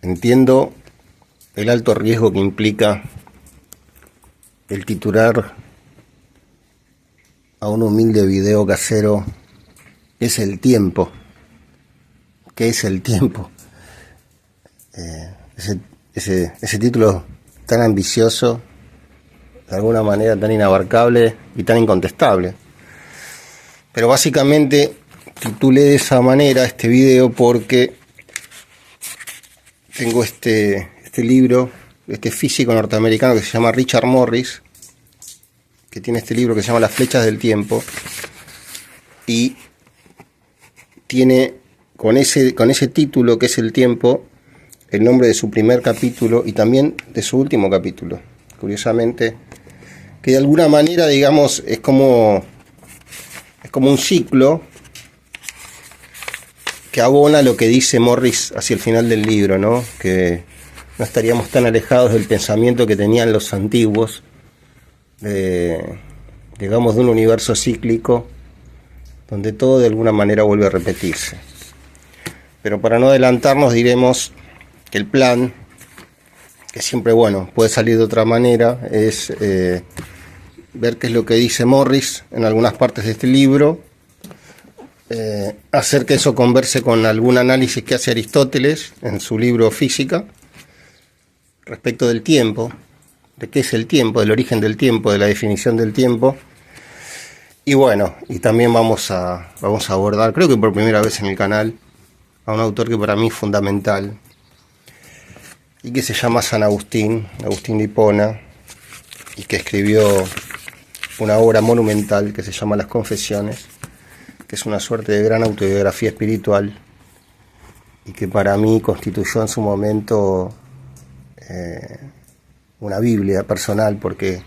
Entiendo el alto riesgo que implica el titular a un humilde video casero "Es el tiempo". ¿Qué es el tiempo? Ese título tan ambicioso, de alguna manera tan inabarcable y tan incontestable. Pero básicamente titulé de esa manera este video porque tengo este libro, este físico norteamericano que se llama Richard Morris, que tiene este libro que se llama Las flechas del tiempo, y tiene con ese título, que es el tiempo, el nombre de su primer capítulo y también de su último capítulo. Curiosamente, que de alguna manera, digamos, es como un ciclo que abona lo que dice Morris hacia el final del libro, ¿no? Que no estaríamos tan alejados del pensamiento que tenían los antiguos, digamos, de un universo cíclico donde todo de alguna manera vuelve a repetirse. Pero para no adelantarnos, diremos que el plan, que siempre, bueno, puede salir de otra manera, es ver qué es lo que dice Morris en algunas partes de este libro, hacer que eso converse con algún análisis que hace Aristóteles en su libro Física respecto del tiempo, de qué es el tiempo, del origen del tiempo, de la definición del tiempo. Y bueno, y también vamos a abordar, creo que por primera vez en el canal, a un autor que para mí es fundamental y que se llama San Agustín, Agustín de Hipona, y que escribió una obra monumental que se llama Las Confesiones, que es una suerte de gran autobiografía espiritual y que para mí constituyó en su momento una Biblia personal, porque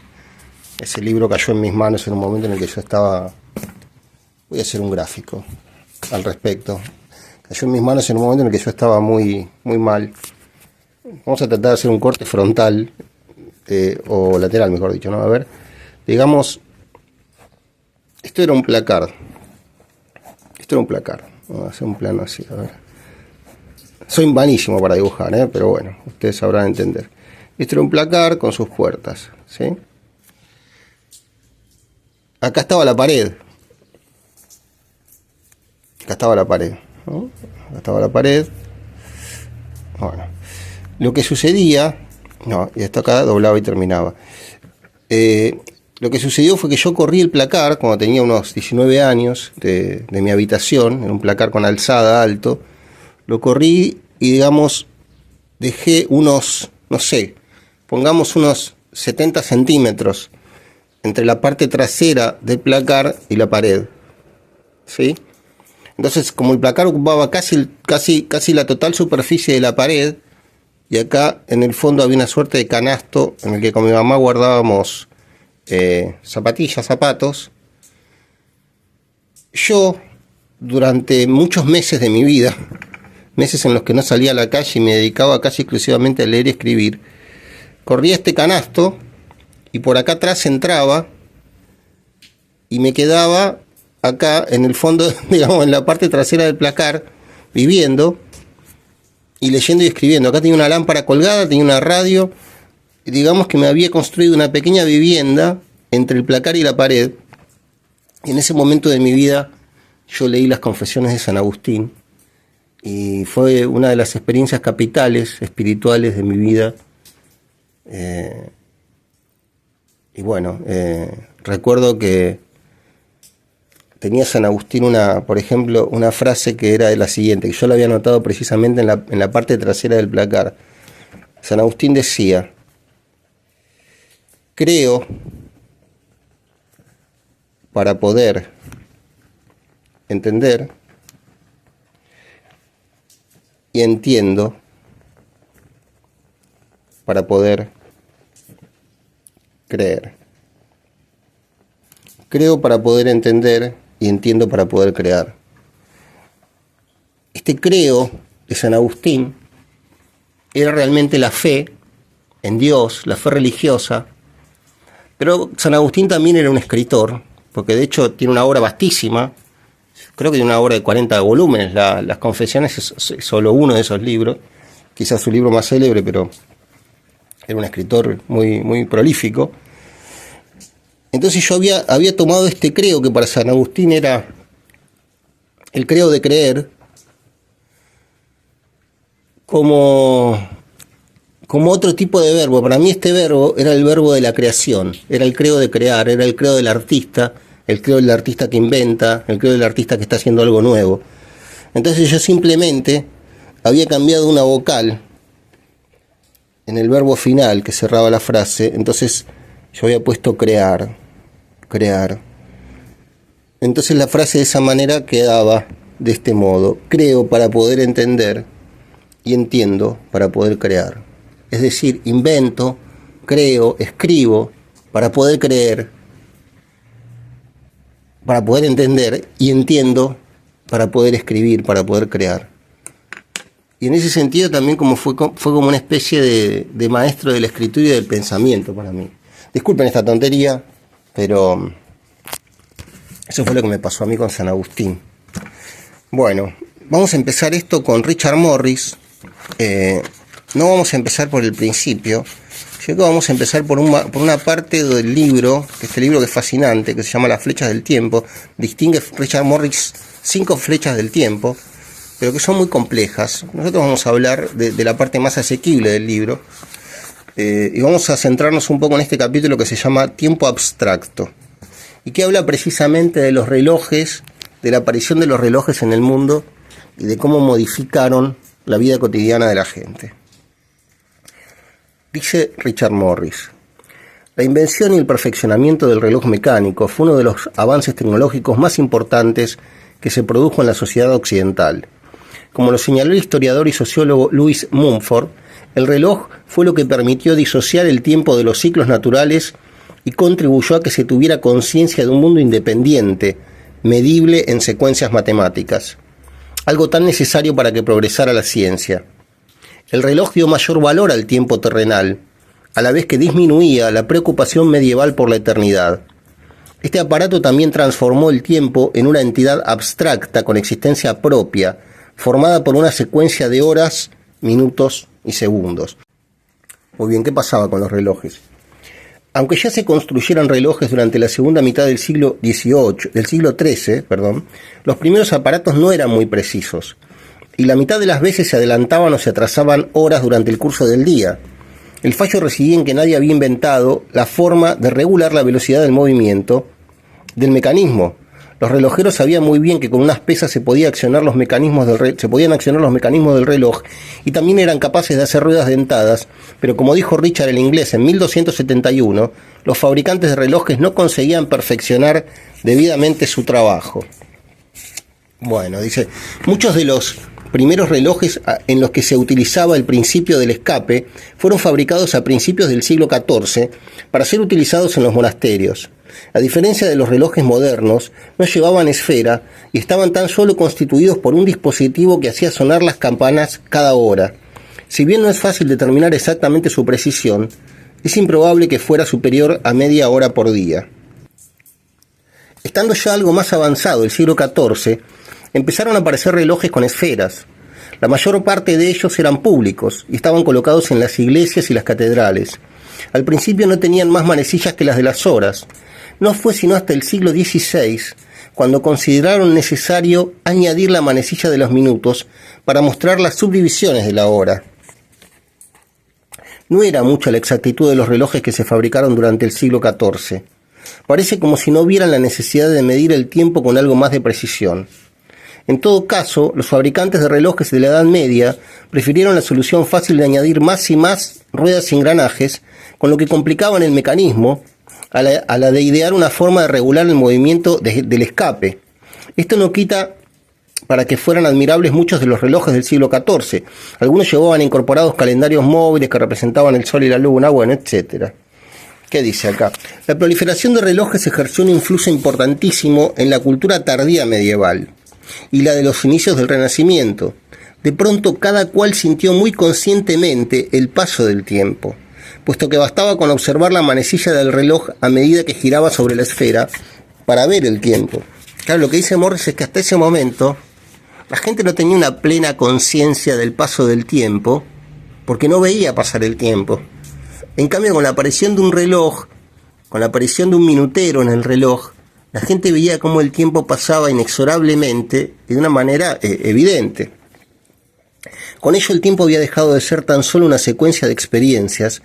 ese libro cayó en mis manos en un momento en el que yo estaba, voy a hacer un gráfico al respecto, cayó en mis manos en un momento en el que yo estaba muy, muy mal. Vamos a tratar de hacer un corte frontal, o lateral, mejor dicho, ¿no? A ver, digamos, esto era un placar. Vamos a hacer un plano así, a ver. Soy vanísimo para dibujar, pero bueno, ustedes sabrán entender. Esto era un placar con sus puertas, ¿sí? Acá estaba la pared. ¿no? Acá estaba la pared. Bueno, lo que sucedía, y esto acá doblaba y terminaba. Lo que sucedió fue que yo corrí el placar cuando tenía unos 19 años de mi habitación, en un placar con alzada alto. Lo corrí y, digamos, dejé unos, no sé, pongamos unos 70 centímetros entre la parte trasera del placar y la pared, ¿sí? Entonces, como el placar ocupaba casi la total superficie de la pared, y acá en el fondo había una suerte de canasto en el que con mi mamá guardábamos zapatillas, zapatos. Yo, durante muchos meses de mi vida, meses en los que no salía a la calle y me dedicaba casi exclusivamente a leer y escribir, corría este canasto y por acá atrás entraba y me quedaba acá en el fondo, digamos, en la parte trasera del placar, viviendo y leyendo y escribiendo. Acá tenía una lámpara colgada, tenía una radio, y digamos que me había construido una pequeña vivienda entre el placar y la pared. Y en ese momento de mi vida yo leí Las Confesiones de San Agustín, y fue una de las experiencias capitales, espirituales de mi vida. Y bueno, recuerdo que tenía San Agustín por ejemplo, una frase que era de la siguiente, que yo la había anotado precisamente en la parte trasera del placar. San Agustín decía: creo para poder entender y entiendo para poder creer. Creo para poder entender y entiendo para poder crear. Este creo de San Agustín era realmente la fe en Dios, la fe religiosa, pero San Agustín también era un escritor, porque de hecho tiene una obra vastísima, creo que tiene una obra de 40 volúmenes, Las Confesiones es solo uno de esos libros, quizás su libro más célebre, pero era un escritor muy, muy prolífico. Entonces yo había tomado este creo, que para San Agustín era el creo de creer, como otro tipo de verbo. Para mí este verbo era el verbo de la creación, era el creo de crear, era el creo del artista, el creo del artista que inventa, el creo del artista que está haciendo algo nuevo. Entonces yo simplemente había cambiado una vocal en el verbo final que cerraba la frase, entonces yo había puesto crear. Entonces la frase de esa manera quedaba de este modo: creo para poder entender y entiendo para poder crear. Es decir, invento, creo, escribo para poder creer, para poder entender, y entiendo para poder escribir, para poder crear. Y en ese sentido también fue como una especie de maestro de la escritura y del pensamiento para mí. Disculpen esta tontería, pero eso fue lo que me pasó a mí con San Agustín. Bueno, vamos a empezar esto con Richard Morris. No vamos a empezar por el principio, sino que vamos a empezar por una parte del libro, este libro que es fascinante, que se llama Las flechas del tiempo. Distingue Richard Morris 5 flechas del tiempo, pero que son muy complejas. Nosotros vamos a hablar de la parte más asequible del libro, y vamos a centrarnos un poco en este capítulo que se llama Tiempo Abstracto, y que habla precisamente de los relojes, de la aparición de los relojes en el mundo y de cómo modificaron la vida cotidiana de la gente. Dice Richard Morris: la invención y el perfeccionamiento del reloj mecánico fue uno de los avances tecnológicos más importantes que se produjo en la sociedad occidental. Como lo señaló el historiador y sociólogo Louis Mumford, el reloj fue lo que permitió disociar el tiempo de los ciclos naturales y contribuyó a que se tuviera conciencia de un mundo independiente, medible en secuencias matemáticas, algo tan necesario para que progresara la ciencia. El reloj dio mayor valor al tiempo terrenal, a la vez que disminuía la preocupación medieval por la eternidad. Este aparato también transformó el tiempo en una entidad abstracta con existencia propia, formada por una secuencia de horas, minutos y segundos. Muy bien, ¿qué pasaba con los relojes? Aunque ya se construyeran relojes durante la segunda mitad del siglo XIII, los primeros aparatos no eran muy precisos, y la mitad de las veces se adelantaban o se atrasaban horas durante el curso del día. El fallo residía en que nadie había inventado la forma de regular la velocidad del movimiento del mecanismo. Los relojeros sabían muy bien que con unas pesas se podían accionar los mecanismos del reloj, y también eran capaces de hacer ruedas dentadas, pero como dijo Richard el inglés en 1271, los fabricantes de relojes no conseguían perfeccionar debidamente su trabajo. Bueno, dice, muchos de los primeros relojes en los que se utilizaba el principio del escape fueron fabricados a principios del siglo XIV para ser utilizados en los monasterios. A diferencia de los relojes modernos, no llevaban esfera y estaban tan solo constituidos por un dispositivo que hacía sonar las campanas cada hora. Si bien no es fácil determinar exactamente su precisión, es improbable que fuera superior a media hora por día. Estando ya algo más avanzado el siglo XIV, empezaron a aparecer relojes con esferas. La mayor parte de ellos eran públicos y estaban colocados en las iglesias y las catedrales. Al principio no tenían más manecillas que las de las horas. No fue sino hasta el siglo XVI cuando consideraron necesario añadir la manecilla de los minutos para mostrar las subdivisiones de la hora. No era mucha la exactitud de los relojes que se fabricaron durante el siglo XIV. Parece como si no vieran la necesidad de medir el tiempo con algo más de precisión. En todo caso, los fabricantes de relojes de la Edad Media prefirieron la solución fácil de añadir más y más ruedas y engranajes, con lo que complicaban el mecanismo, a la de idear una forma de regular el movimiento del escape. Esto no quita para que fueran admirables muchos de los relojes del siglo XIV. Algunos llevaban incorporados calendarios móviles que representaban el sol y la luna, bueno, etc. ¿Qué dice acá? La proliferación de relojes ejerció un influjo importantísimo en la cultura tardía medieval y la de los inicios del Renacimiento. De pronto cada cual sintió muy conscientemente el paso del tiempo, puesto que bastaba con observar la manecilla del reloj a medida que giraba sobre la esfera para ver el tiempo. Claro, lo que dice Morris es que hasta ese momento la gente no tenía una plena conciencia del paso del tiempo, porque no veía pasar el tiempo. En cambio, con la aparición de un reloj, con la aparición de un minutero en el reloj, la gente veía cómo el tiempo pasaba inexorablemente y de una manera evidente. Con ello el tiempo había dejado de ser tan solo una secuencia de experiencias,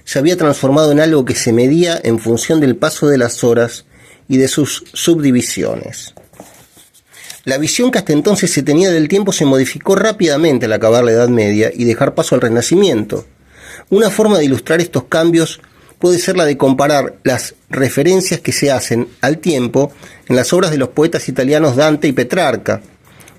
se había transformado en algo que se medía en función del paso de las horas y de sus subdivisiones. La visión que hasta entonces se tenía del tiempo se modificó rápidamente al acabar la Edad Media y dejar paso al Renacimiento. Una forma de ilustrar estos cambios puede ser la de comparar las referencias que se hacen al tiempo en las obras de los poetas italianos Dante y Petrarca.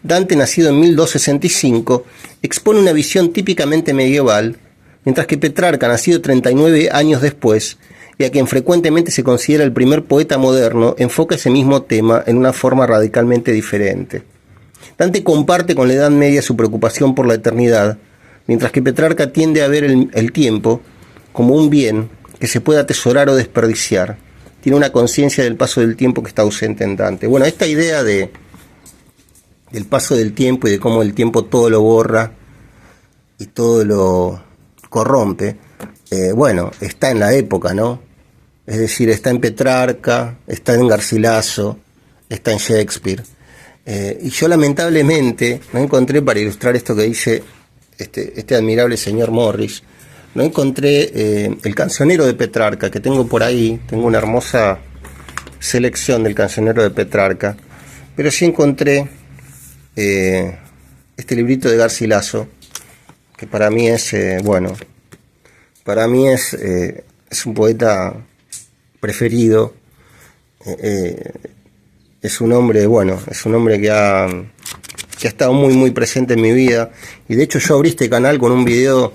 Dante, nacido en 1265, expone una visión típicamente medieval, mientras que Petrarca, nacido 39 años después, y a quien frecuentemente se considera el primer poeta moderno, enfoca ese mismo tema en una forma radicalmente diferente. Dante comparte con la Edad Media su preocupación por la eternidad, mientras que Petrarca tiende a ver el tiempo como un bien que se puede atesorar o desperdiciar. Tiene una conciencia del paso del tiempo que está ausente en Dante. Bueno, esta idea del paso del tiempo y de cómo el tiempo todo lo borra y todo lo corrompe, bueno, está en la época, ¿no? Es decir, está en Petrarca, está en Garcilaso, está en Shakespeare. Y yo lamentablemente no encontré, para ilustrar esto que dice este admirable señor Morris, no encontré el cancionero de Petrarca, que tengo por ahí. Tengo una hermosa selección del cancionero de Petrarca, pero sí encontré este librito de Garcilaso, que para mí es, para mí es un poeta preferido. Es un hombre, es un hombre que ha estado muy muy presente en mi vida, y de hecho yo abrí este canal con un video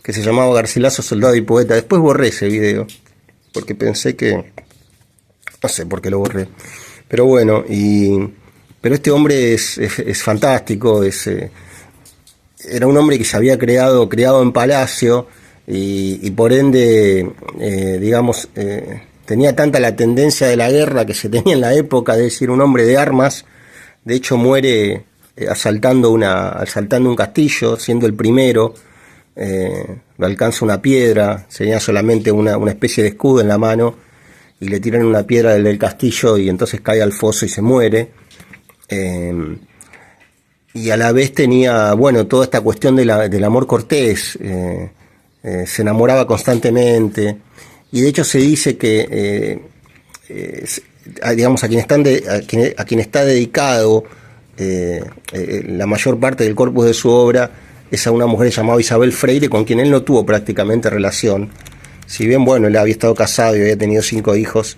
que se llamaba Garcilaso, Soldado y Poeta. Después borré ese video porque pensé que, no sé por qué lo borré, pero bueno, pero este hombre es fantástico. Era un hombre que se había criado en palacio y por ende, tenía tanta la tendencia de la guerra que se tenía en la época, de decir, un hombre de armas. De hecho muere asaltando un castillo, siendo el primero. Lo alcanza una piedra, tenía solamente una especie de escudo en la mano, y le tiran una piedra del castillo y entonces cae al foso y se muere. Y a la vez tenía, toda esta cuestión del amor cortés. Se enamoraba constantemente, y de hecho se dice que a quien está dedicado la mayor parte del corpus de su obra es a una mujer llamada Isabel Freire, con quien él no tuvo prácticamente relación. Si bien, él había estado casado y había tenido 5 hijos,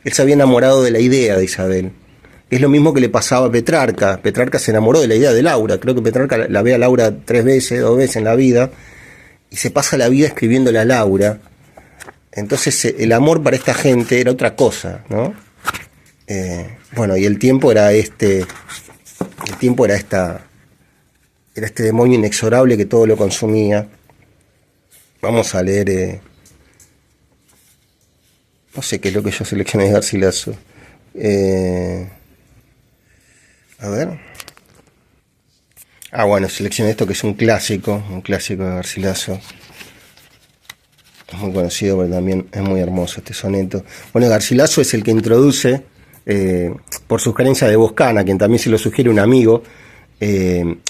él se había enamorado de la idea de Isabel. Es lo mismo que le pasaba a Petrarca. Petrarca se enamoró de la idea de Laura. Creo que Petrarca la ve a Laura 2 veces en la vida, y se pasa la vida escribiéndole a Laura. Entonces el amor para esta gente era otra cosa, ¿no? Y el tiempo era este demonio inexorable que todo lo consumía. Vamos a leer, no sé qué es lo que yo seleccioné de Garcilaso. A ver. Seleccioné esto, que es un clásico de Garcilaso. Es muy conocido, pero también es muy hermoso este soneto. Garcilaso es el que introduce, por sugerencia de Boscana, quien también se lo sugiere un amigo,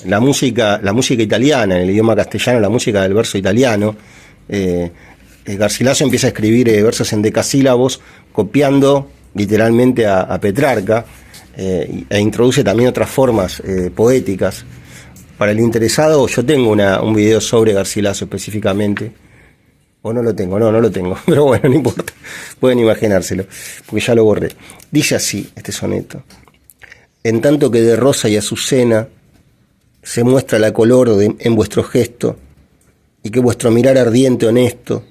la música italiana, en el idioma castellano, la música del verso italiano. Garcilaso empieza a escribir versos en decasílabos, copiando literalmente a Petrarca, e introduce también otras formas poéticas. Para el interesado, yo tengo un video sobre Garcilaso específicamente. O no lo tengo, no lo tengo. Pero no importa. Pueden imaginárselo, porque ya lo borré. Dice así este soneto: en tanto que de rosa y azucena se muestra la color en vuestro gesto, y que vuestro mirar ardiente honesto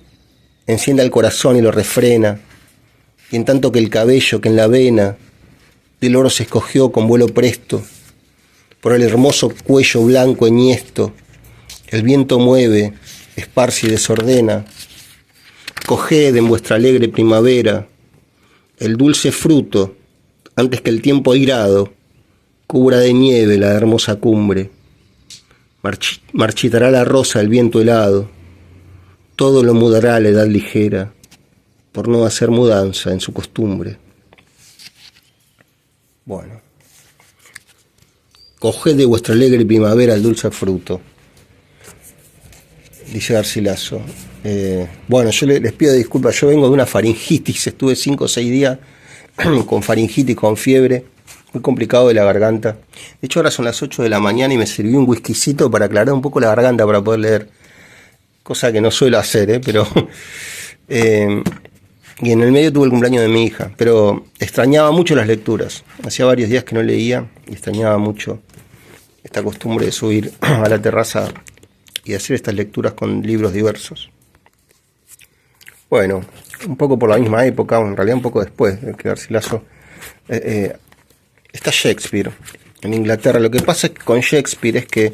encienda el corazón y lo refrena, y en tanto que el cabello que en la vena del oro se escogió con vuelo presto, por el hermoso cuello blanco enhiesto, el viento mueve, esparce y desordena. Coged en vuestra alegre primavera el dulce fruto, antes que el tiempo airado cubra de nieve la hermosa cumbre. Marchitará la rosa el viento helado, todo lo mudará a la edad ligera, por no hacer mudanza en su costumbre. Bueno, coged de vuestra alegre primavera el dulce fruto, dice Garcilaso. Bueno, yo les pido disculpas, yo vengo de una faringitis, estuve 5 o 6 días con faringitis, con fiebre, muy complicado de la garganta. De hecho ahora son las 8 de la mañana y me serví un whiskycito para aclarar un poco la garganta para poder leer, cosa que no suelo hacer, pero y en el medio tuve el cumpleaños de mi hija, pero extrañaba mucho las lecturas, hacía varios días que no leía y extrañaba mucho esta costumbre de subir a la terraza y hacer estas lecturas con libros diversos. Bueno, un poco por la misma época, en realidad un poco después de que Garcilaso, está Shakespeare en Inglaterra. Lo que pasa es que con Shakespeare es que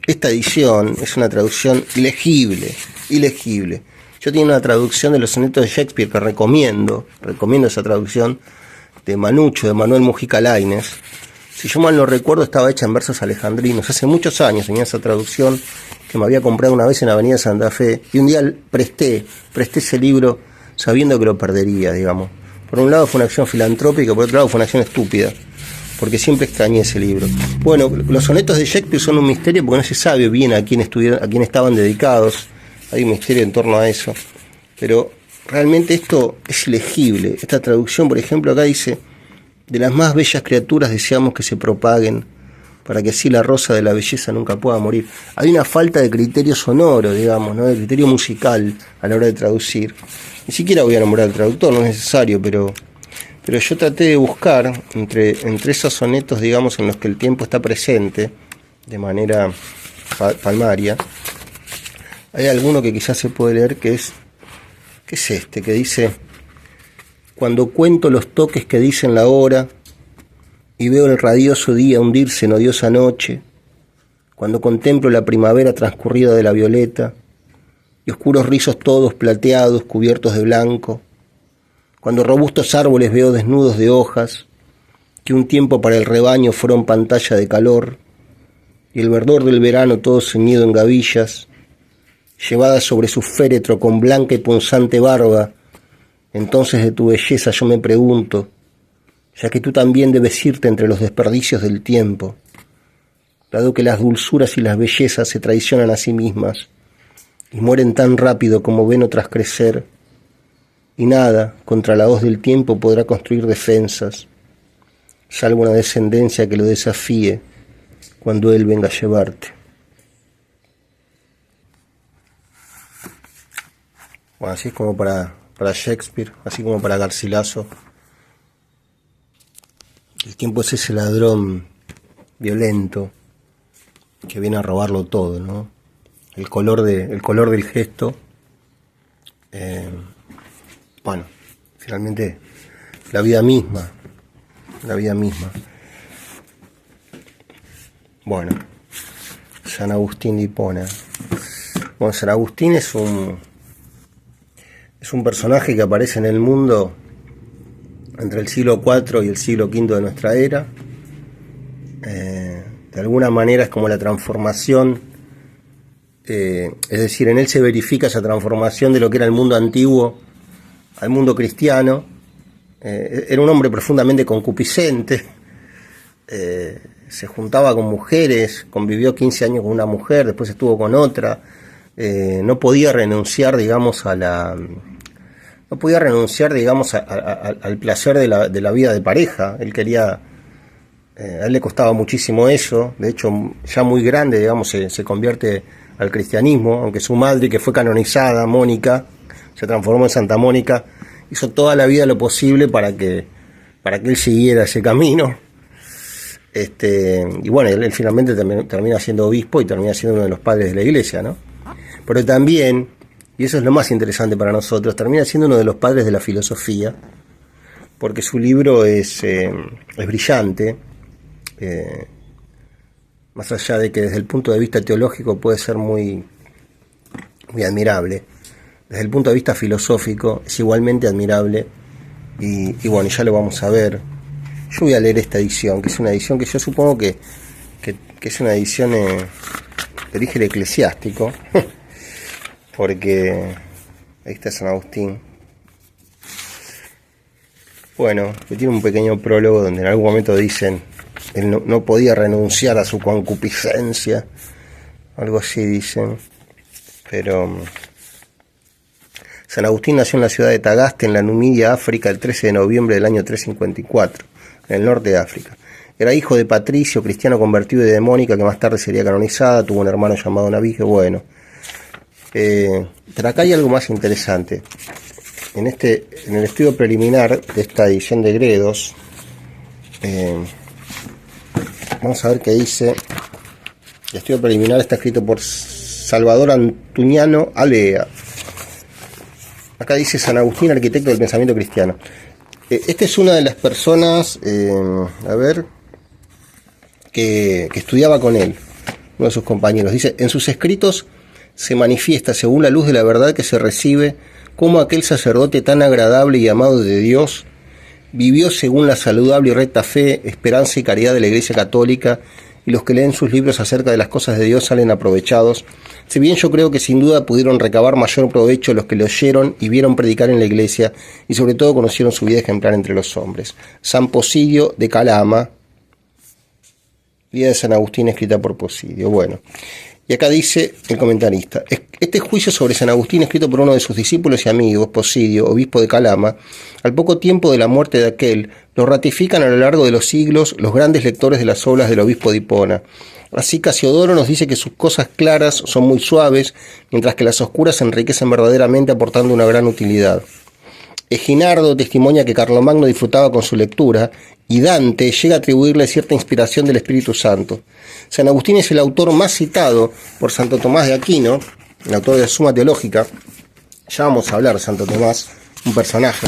esta edición es una traducción ilegible. Yo tengo una traducción de los sonetos de Shakespeare que recomiendo esa traducción, de Manucho, de Manuel Mujica Lainez. Si yo mal no recuerdo, estaba hecha en versos alejandrinos. Hace muchos años tenía esa traducción que me había comprado una vez en Avenida Santa Fe, y un día presté ese libro sabiendo que lo perdería, digamos. Por un lado fue una acción filantrópica, por otro lado fue una acción estúpida, porque siempre extrañé ese libro. Bueno, los sonetos de Shakespeare son un misterio porque no se sabe bien a quién estaban dedicados. Hay un misterio en torno a eso. Pero realmente esto es ilegible. Esta traducción, por ejemplo, acá dice: de las más bellas criaturas deseamos que se propaguen, para que así la rosa de la belleza nunca pueda morir. Hay una falta de criterio sonoro, digamos, ¿no? De criterio musical a la hora de traducir. Ni siquiera voy a nombrar al traductor, no es necesario, pero yo traté de buscar entre esos sonetos, digamos, en los que el tiempo está presente de manera palmaria. Hay alguno que quizás se puede leer que es que dice: cuando cuento los toques que dicen la hora y veo el radioso día hundirse en odiosa noche, cuando contemplo la primavera transcurrida de la violeta y oscuros rizos todos plateados cubiertos de blanco, cuando robustos árboles veo desnudos de hojas que un tiempo para el rebaño fueron pantalla de calor, y el verdor del verano todo ceñido en gavillas, llevada sobre su féretro con blanca y punzante barba, entonces de tu belleza yo me pregunto, ya que tú también debes irte entre los desperdicios del tiempo, dado que las dulzuras y las bellezas se traicionan a sí mismas y mueren tan rápido como ven otras crecer, y nada contra la hoz del tiempo podrá construir defensas, salvo una descendencia que lo desafíe cuando él venga a llevarte. Bueno, así es como para Shakespeare, así como para Garcilaso. El tiempo es ese ladrón violento que viene a robarlo todo, ¿no? El color del gesto. Bueno, finalmente la vida misma. Bueno, San Agustín de Hipona. Bueno, San Agustín es un personaje que aparece en el mundo entre el siglo IV y el siglo V de nuestra era. De alguna manera es como la transformación, es decir, en él se verifica esa transformación de lo que era el mundo antiguo al mundo cristiano. Era un hombre profundamente concupiscente, se juntaba con mujeres, convivió 15 años con una mujer, después estuvo con otra, no podía renunciar, digamos, al placer de la vida de pareja. Él quería, a él le costaba muchísimo eso. De hecho, ya muy grande, digamos, se convierte al cristianismo, aunque su madre, que fue canonizada, Mónica, se transformó en Santa Mónica, hizo toda la vida lo posible para que él siguiera ese camino. Y bueno, él finalmente termina siendo obispo y termina siendo uno de los padres de la iglesia, ¿no? Pero también, y eso es lo más interesante para nosotros, termina siendo uno de los padres de la filosofía, porque su libro es brillante, más allá de que desde el punto de vista teológico puede ser muy, muy admirable, desde el punto de vista filosófico es igualmente admirable, y bueno, ya lo vamos a ver. Yo voy a leer esta edición, que es una edición que yo supongo que es una edición de origen eclesiástico, porque ahí está San Agustín. Bueno, que tiene un pequeño prólogo donde en algún momento dicen él no podía renunciar a su concupiscencia, algo así dicen, pero San Agustín nació en la ciudad de Tagaste, en la Numidia, África, el 13 de noviembre del año 354, en el norte de África. Era hijo de Patricio, cristiano convertido, y de Mónica, que más tarde sería canonizada. Tuvo un hermano llamado Nabije. Bueno, pero acá hay algo más interesante. En el estudio preliminar de esta edición de Gredos, vamos a ver qué dice. El estudio preliminar está escrito por Salvador Antuñano Alea. Acá dice San Agustín, arquitecto del pensamiento cristiano. Esta es una de las personas, que estudiaba con él, uno de sus compañeros. Dice: en sus escritos se manifiesta, según la luz de la verdad que se recibe, cómo aquel sacerdote tan agradable y amado de Dios vivió según la saludable y recta fe, esperanza y caridad de la Iglesia Católica, y los que leen sus libros acerca de las cosas de Dios salen aprovechados, si bien yo creo que sin duda pudieron recabar mayor provecho los que le oyeron y vieron predicar en la Iglesia, y sobre todo conocieron su vida ejemplar entre los hombres. San Posidio de Calama, Vida de San Agustín, escrita por Posidio. Bueno, y acá dice el comentarista: este juicio sobre San Agustín, escrito por uno de sus discípulos y amigos, Posidio, obispo de Calama, al poco tiempo de la muerte de aquel, lo ratifican a lo largo de los siglos los grandes lectores de las obras del obispo de Hipona. Así Casiodoro nos dice que sus cosas claras son muy suaves, mientras que las oscuras se enriquecen verdaderamente, aportando una gran utilidad. Eginardo testimonia que Carlomagno disfrutaba con su lectura, y Dante llega a atribuirle cierta inspiración del Espíritu Santo. San Agustín es el autor más citado por Santo Tomás de Aquino, el autor de la Suma Teológica. Ya vamos a hablar de Santo Tomás, un personaje.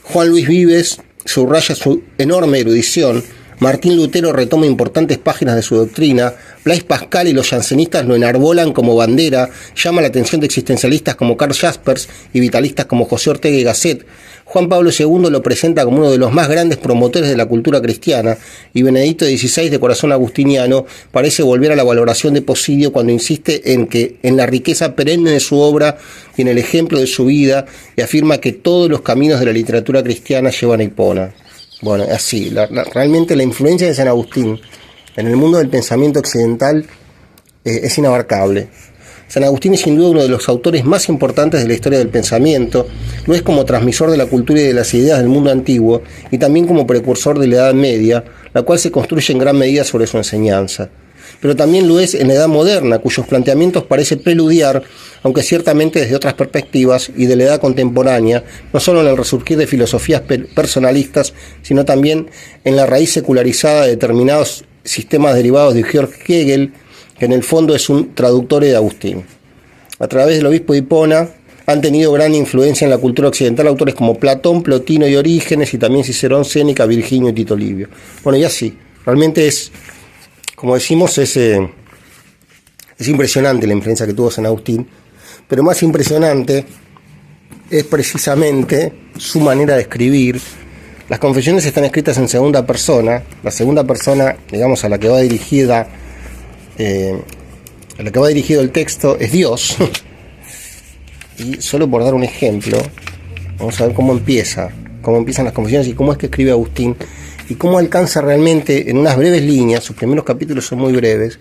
Juan Luis Vives subraya su enorme erudición. Martín Lutero retoma importantes páginas de su doctrina. Blaise Pascal y los jansenistas lo enarbolan como bandera. Llama la atención de existencialistas como Karl Jaspers y vitalistas como José Ortega y Gasset. Juan Pablo II lo presenta como uno de los más grandes promotores de la cultura cristiana, y Benedicto XVI, de corazón agustiniano, parece volver a la valoración de Posidio cuando insiste en la riqueza perenne de su obra y en el ejemplo de su vida, y afirma que todos los caminos de la literatura cristiana llevan a Hipona. Bueno, así, realmente la influencia de San Agustín en el mundo del pensamiento occidental es inabarcable. San Agustín es sin duda uno de los autores más importantes de la historia del pensamiento. Lo es como transmisor de la cultura y de las ideas del mundo antiguo, y también como precursor de la Edad Media, la cual se construye en gran medida sobre su enseñanza. Pero también lo es en la Edad Moderna, cuyos planteamientos parece preludiar, aunque ciertamente desde otras perspectivas, y de la Edad Contemporánea, no solo en el resurgir de filosofías personalistas, sino también en la raíz secularizada de determinados sistemas derivados de Georg Hegel, que en el fondo es un traductor de Agustín. A través del obispo de Hipona han tenido gran influencia en la cultura occidental autores como Platón, Plotino y Orígenes, y también Cicerón, Séneca, Virginio y Tito Livio. Bueno, y así, realmente es, como decimos, es impresionante la influencia que tuvo San Agustín, pero más impresionante es precisamente su manera de escribir. Las confesiones están escritas en segunda persona. La segunda persona, digamos, a la que va dirigido el texto es Dios. Y solo por dar un ejemplo, vamos a ver cómo empiezan las confesiones y cómo es que escribe Agustín, y cómo alcanza realmente en unas breves líneas, sus primeros capítulos son muy breves,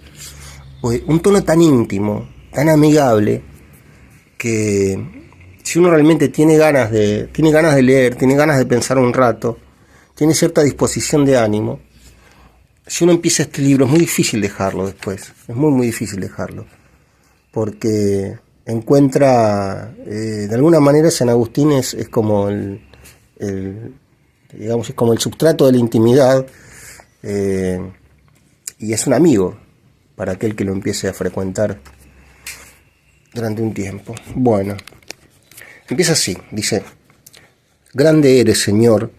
un tono tan íntimo, tan amigable, que si uno realmente tiene ganas de leer, tiene ganas de pensar un rato, tiene cierta disposición de ánimo, si uno empieza este libro es muy difícil dejarlo después, es muy muy difícil dejarlo, porque encuentra, de alguna manera San Agustín es como digamos, es como el substrato de la intimidad, y es un amigo para aquel que lo empiece a frecuentar durante un tiempo. Bueno, empieza así, dice: grande eres, Señor,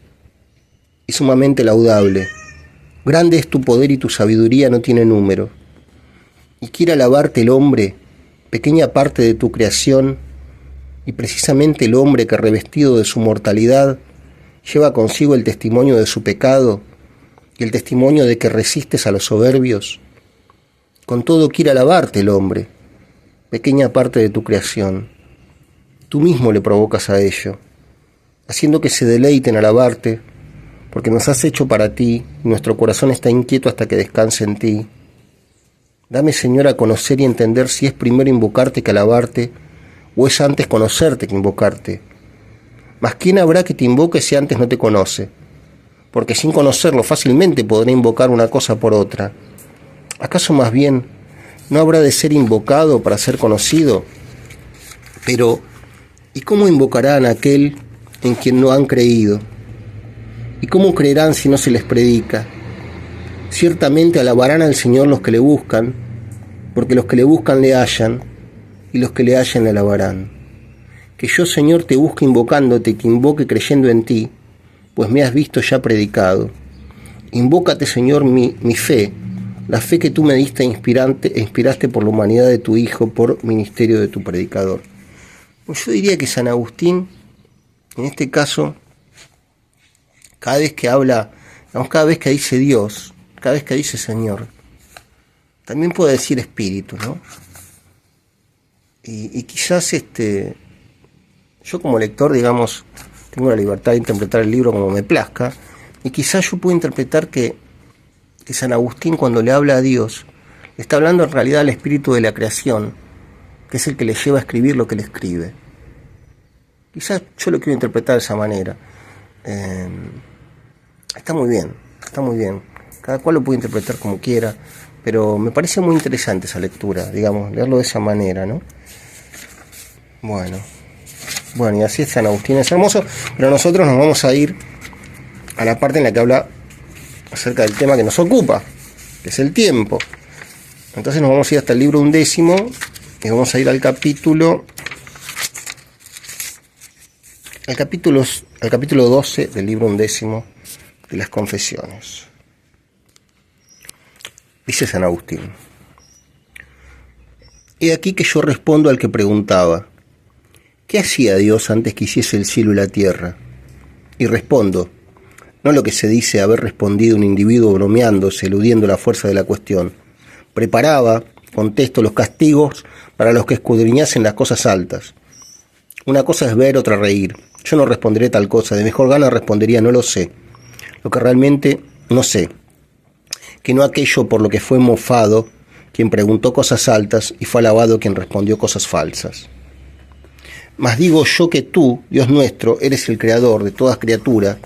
y sumamente laudable. Grande es tu poder y tu sabiduría no tiene número. Y quiere alabarte el hombre, pequeña parte de tu creación, y precisamente el hombre que, revestido de su mortalidad lleva consigo el testimonio de su pecado y el testimonio de que resistes a los soberbios. Con todo quiere alabarte el hombre, pequeña parte de tu creación. Tú mismo le provocas a ello, haciendo que se deleite en alabarte, porque nos has hecho para ti, y nuestro corazón está inquieto hasta que descanse en ti. Dame, Señor, a conocer y entender si es primero invocarte que alabarte, o es antes conocerte que invocarte. Mas ¿quién habrá que te invoque si antes no te conoce? Porque sin conocerlo fácilmente podrá invocar una cosa por otra. ¿Acaso más bien no habrá de ser invocado para ser conocido? Pero, ¿y cómo invocarán a aquel en quien no han creído? ¿Y cómo creerán si no se les predica? Ciertamente alabarán al Señor los que le buscan, porque los que le buscan le hallan, y los que le hallan le alabarán. Que yo, Señor, te busque invocándote y te invoque creyendo en ti, pues me has visto ya predicado. Invócate, Señor, mi fe, la fe que tú me diste e inspiraste por la humanidad de tu Hijo, por ministerio de tu predicador. Pues yo diría que San Agustín, en este caso, cada vez que habla, cada vez que dice Dios, cada vez que dice Señor, también puede decir Espíritu, ¿no? Y quizás yo como lector, digamos, tengo la libertad de interpretar el libro como me plazca, y quizás yo puedo interpretar que San Agustín, cuando le habla a Dios, le está hablando en realidad al espíritu de la creación, que es el que le lleva a escribir lo que le escribe. Quizás yo lo quiero interpretar de esa manera. Está muy bien. Cada cual lo puede interpretar como quiera, pero me parece muy interesante esa lectura, digamos, leerlo de esa manera, ¿no? Bueno, y así es San Agustín, es hermoso, pero nosotros nos vamos a ir a la parte en la que habla acerca del tema que nos ocupa, que es el tiempo. Entonces nos vamos a ir hasta el libro 11 y vamos a ir al capítulo 12 del libro 11 de las Confesiones. Dice San Agustín: He aquí que yo respondo al que preguntaba: ¿qué hacía Dios antes que hiciese el cielo y la tierra? Y respondo, no lo que se dice haber respondido un individuo bromeándose, eludiendo la fuerza de la cuestión. Preparaba, contesto, los castigos para los que escudriñasen las cosas altas. Una cosa es ver, otra reír. Yo no responderé tal cosa, de mejor gana respondería no lo sé. Lo que realmente no sé, que no aquello por lo que fue mofado quien preguntó cosas altas y fue alabado quien respondió cosas falsas. Mas digo yo que tú, Dios nuestro, eres el creador de toda criatura,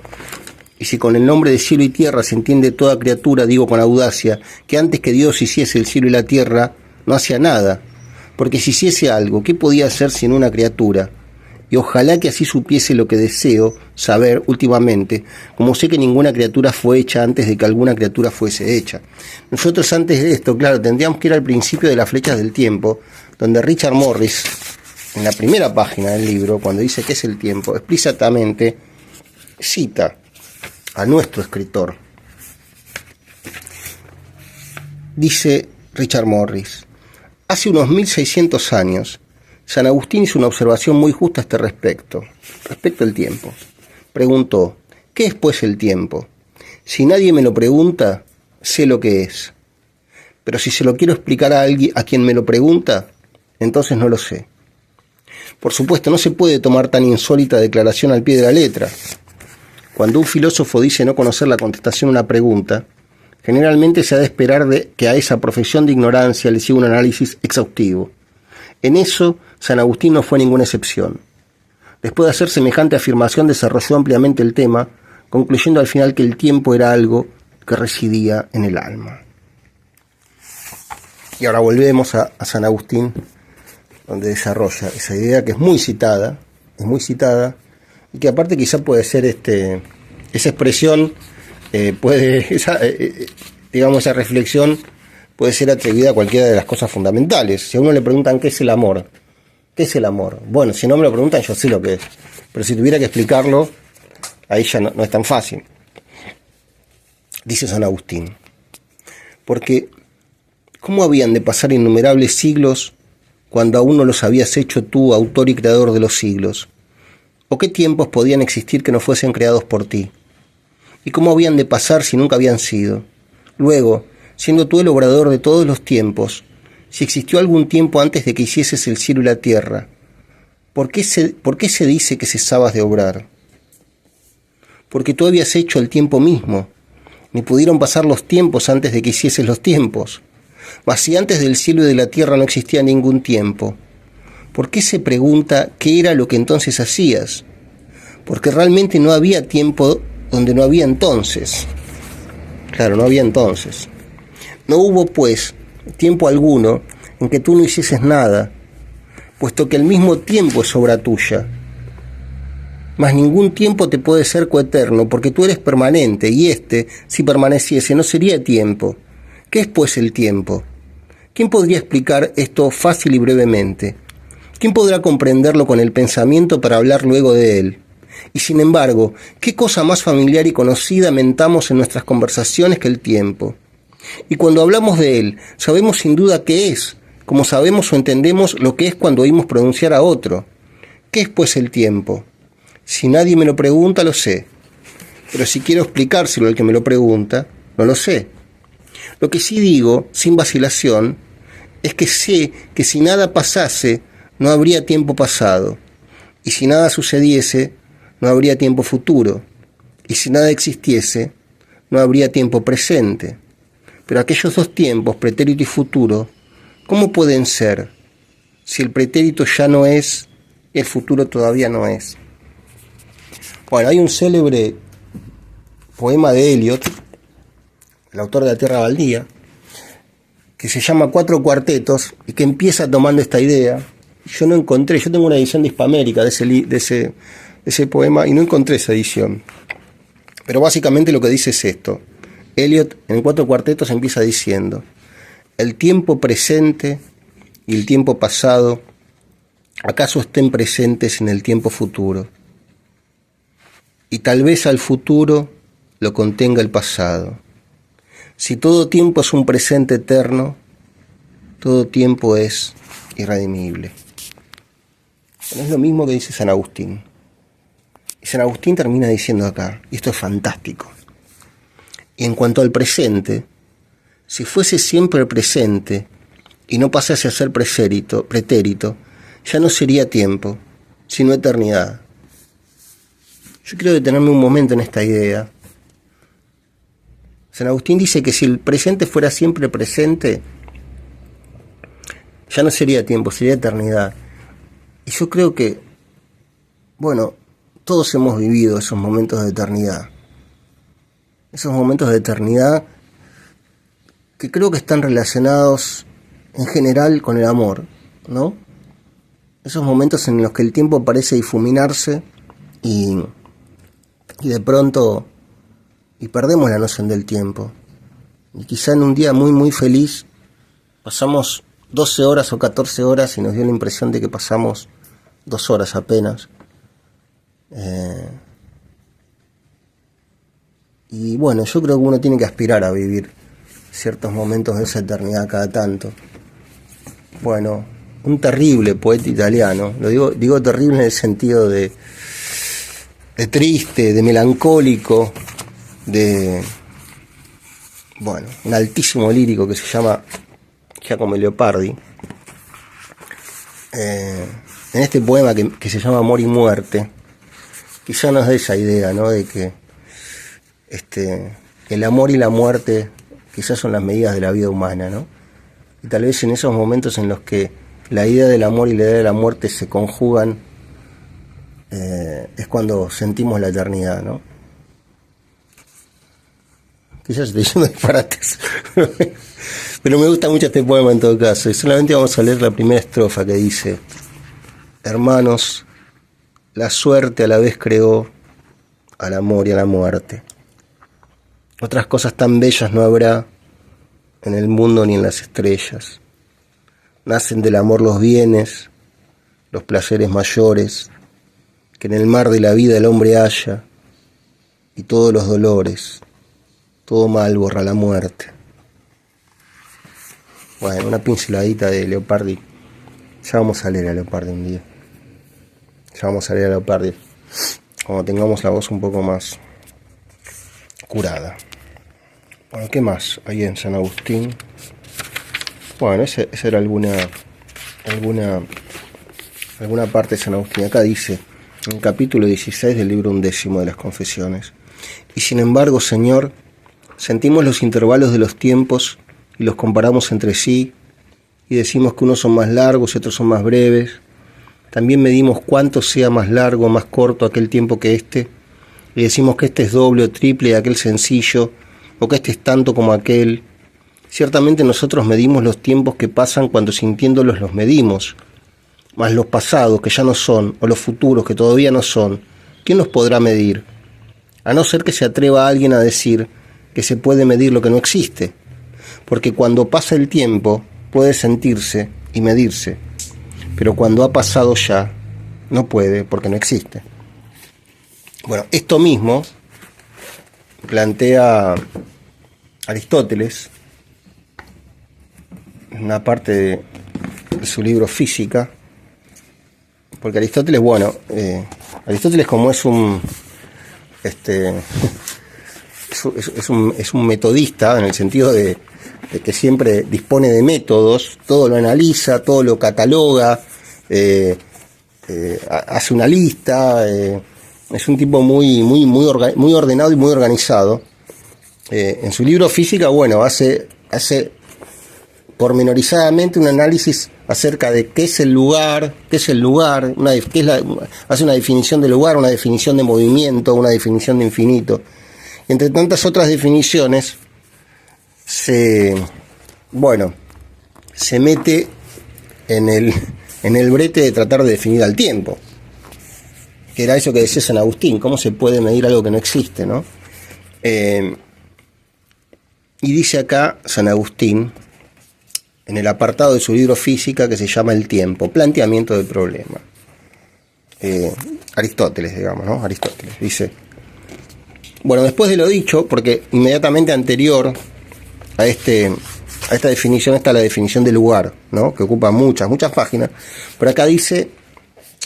y si con el nombre de cielo y tierra se entiende toda criatura, digo con audacia, que antes que Dios hiciese el cielo y la tierra, no hacía nada, porque si hiciese algo, ¿qué podía hacer sin una criatura? Y ojalá que así supiese lo que deseo saber últimamente, como sé que ninguna criatura fue hecha antes de que alguna criatura fuese hecha. Nosotros antes de esto, claro, tendríamos que ir al principio de las flechas del tiempo, donde Richard Morris, en la primera página del libro, cuando dice qué es el tiempo, explícitamente cita a nuestro escritor. Dice Richard Morris: hace unos 1600 años, San Agustín hizo una observación muy justa a este respecto al tiempo. Preguntó: ¿qué es pues el tiempo? Si nadie me lo pregunta, sé lo que es. Pero si se lo quiero explicar a alguien, a quien me lo pregunta, entonces no lo sé. Por supuesto, no se puede tomar tan insólita declaración al pie de la letra. Cuando un filósofo dice no conocer la contestación a una pregunta, generalmente se ha de esperar que a esa profesión de ignorancia le siga un análisis exhaustivo. En eso, San Agustín no fue ninguna excepción. Después de hacer semejante afirmación, desarrolló ampliamente el tema, concluyendo al final que el tiempo era algo que residía en el alma. Y ahora volvemos a San Agustín, donde desarrolla esa idea que es muy citada, y que aparte quizá puede ser esa expresión, esa reflexión puede ser atribuida a cualquiera de las cosas fundamentales. Si a uno le preguntan ¿qué es el amor? ¿Qué es el amor? Bueno, si no me lo preguntan, yo sé lo que es. Pero si tuviera que explicarlo, ahí ya no es tan fácil. Dice San Agustín: porque ¿cómo habían de pasar innumerables siglos cuando aún no los habías hecho tú, autor y creador de los siglos? ¿O qué tiempos podían existir que no fuesen creados por ti? ¿Y cómo habían de pasar si nunca habían sido? Luego, siendo tú el obrador de todos los tiempos, si existió algún tiempo antes de que hicieses el cielo y la tierra, ¿por qué se dice que cesabas de obrar? Porque tú habías hecho el tiempo mismo, ni pudieron pasar los tiempos antes de que hicieses los tiempos. Mas si antes del cielo y de la tierra no existía ningún tiempo, ¿por qué se pregunta qué era lo que entonces hacías? Porque realmente no había tiempo donde no había entonces. Claro, no había entonces. No hubo, pues, tiempo alguno en que tú no hicieses nada, puesto que el mismo tiempo es obra tuya. Mas ningún tiempo te puede ser coeterno, porque tú eres permanente, y si permaneciese, no sería tiempo. ¿Qué es, pues, el tiempo? ¿Quién podría explicar esto fácil y brevemente? ¿Quién podrá comprenderlo con el pensamiento para hablar luego de él? Y sin embargo, ¿qué cosa más familiar y conocida mentamos en nuestras conversaciones que el tiempo? Y cuando hablamos de él, sabemos sin duda qué es, como sabemos o entendemos lo que es cuando oímos pronunciar a otro. ¿Qué es, pues, el tiempo? Si nadie me lo pregunta, lo sé. Pero si quiero explicárselo al que me lo pregunta, no lo sé. Lo que sí digo, sin vacilación, es que sé que si nada pasase, no habría tiempo pasado. Y si nada sucediese, no habría tiempo futuro. Y si nada existiese, no habría tiempo presente. Pero aquellos dos tiempos, pretérito y futuro, ¿cómo pueden ser si el pretérito ya no es y el futuro todavía no es? Bueno, hay un célebre poema de Eliot, el autor de La Tierra Baldía, que se llama Cuatro Cuartetos y que empieza tomando esta idea. Yo tengo una edición de Hispamérica de ese poema y no encontré esa edición. Pero básicamente lo que dice es esto. Eliot en Cuatro Cuartetos empieza diciendo: el tiempo presente y el tiempo pasado, ¿acaso estén presentes en el tiempo futuro? Y tal vez al futuro lo contenga el pasado. Si todo tiempo es un presente eterno, todo tiempo es irredimible. Bueno, es lo mismo que dice San Agustín. Y San Agustín termina diciendo acá, y esto es fantástico: y en cuanto al presente, si fuese siempre presente y no pasase a ser pretérito, ya no sería tiempo, sino eternidad. Yo quiero detenerme un momento en esta idea. San Agustín dice que si el presente fuera siempre presente, ya no sería tiempo, sería eternidad. Y yo creo que, bueno, todos hemos vivido esos momentos de eternidad. Esos momentos de eternidad que creo que están relacionados en general con el amor, ¿no? Esos momentos en los que el tiempo parece difuminarse y de pronto perdemos la noción del tiempo. Y quizá en un día muy muy feliz pasamos 12 horas o 14 horas y nos dio la impresión de que pasamos 2 horas apenas. Y bueno, yo creo que uno tiene que aspirar a vivir ciertos momentos de esa eternidad cada tanto. Bueno, un terrible poeta italiano, lo digo terrible en el sentido de triste, de melancólico, un altísimo lírico que se llama Giacomo Leopardi. En este poema que se llama Amor y Muerte, quizá nos da esa idea, ¿no? De que el amor y la muerte quizás son las medidas de la vida humana, ¿no? Y tal vez en esos momentos en los que la idea del amor y la idea de la muerte se conjugan, es cuando sentimos la eternidad, ¿no? Quizás estoy diciendo disparates, pero me gusta mucho este poema en todo caso. Y solamente vamos a leer la primera estrofa que dice: hermanos, la suerte a la vez creó al amor y a la muerte. Otras cosas tan bellas no habrá en el mundo ni en las estrellas. Nacen del amor los bienes, los placeres mayores, que en el mar de la vida el hombre halla, y todos los dolores, todo mal borra la muerte. Bueno, una pinceladita de Leopardi. Ya vamos a leer a Leopardi un día. Ya vamos a leer a Leopardi. cuando tengamos la voz un poco más curada. Bueno, ¿qué más hay en San Agustín? Bueno, esa era alguna parte de San Agustín. Acá dice, en el capítulo 16 del libro 11 de las Confesiones: y sin embargo, Señor, sentimos los intervalos de los tiempos y los comparamos entre sí, y decimos que unos son más largos y otros son más breves. También medimos cuánto sea más largo o más corto aquel tiempo que este, y decimos que este es doble o triple de aquel sencillo, o que este es tanto como aquel. Ciertamente nosotros medimos los tiempos que pasan cuando sintiéndolos los medimos, mas los pasados que ya no son, o los futuros que todavía no son, ¿quién los podrá medir? A no ser que se atreva alguien a decir que se puede medir lo que no existe, porque cuando pasa el tiempo puede sentirse y medirse, pero cuando ha pasado ya no puede porque no existe. Bueno, esto mismo plantea Aristóteles en una parte de su libro Física, porque Aristóteles, bueno, Aristóteles, como es un es un metodista, en el sentido de que siempre dispone de métodos, todo lo analiza, todo lo cataloga, hace una lista, es un tipo muy ordenado y muy organizado. En su libro Física, bueno, hace pormenorizadamente un análisis acerca de qué es el lugar, hace una definición de lugar, una definición de movimiento, una definición de infinito. Entre tantas otras definiciones, se mete en el brete de tratar de definir al tiempo, que era eso que decía San Agustín, cómo se puede medir algo que no existe, ¿no? Y dice acá San Agustín, en el apartado de su libro Física que se llama El tiempo, planteamiento del problema. Aristóteles, digamos, ¿no? Aristóteles dice, bueno, después de lo dicho, porque inmediatamente anterior a esta definición está la definición de lugar, ¿no? Que ocupa muchas páginas, pero acá dice,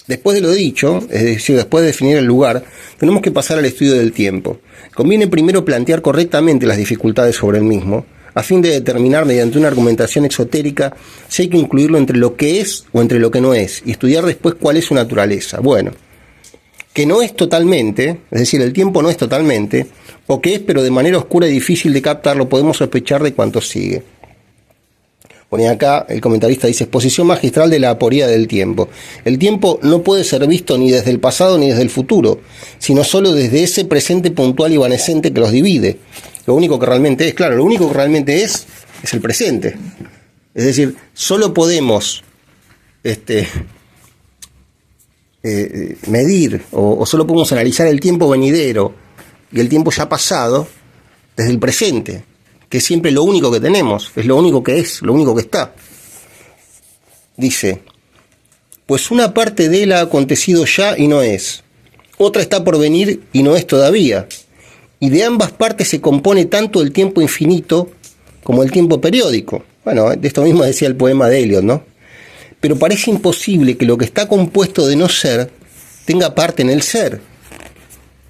después de lo dicho, es decir, después de definir el lugar, tenemos que pasar al estudio del tiempo. Conviene primero plantear correctamente las dificultades sobre el mismo, a fin de determinar mediante una argumentación exotérica si hay que incluirlo entre lo que es o entre lo que no es, y estudiar después cuál es su naturaleza. Bueno, que no es totalmente, es decir, el tiempo no es totalmente, o que es pero de manera oscura y difícil de captarlo, podemos sospechar de cuánto sigue. Pone acá, el comentarista dice, exposición magistral de la aporía del tiempo. El tiempo no puede ser visto ni desde el pasado ni desde el futuro, sino solo desde ese presente puntual y evanescente que los divide. Lo único que realmente es, claro, lo único que realmente es el presente. Es decir, solo podemos medir o solo podemos analizar el tiempo venidero y el tiempo ya pasado desde el presente, que es siempre lo único que tenemos, es lo único que es, lo único que está. Dice, pues una parte de él ha acontecido ya y no es, otra está por venir y no es todavía, y de ambas partes se compone tanto el tiempo infinito como el tiempo periódico. Bueno, de esto mismo decía el poema de Eliot, ¿no? Pero parece imposible que lo que está compuesto de no ser tenga parte en el ser.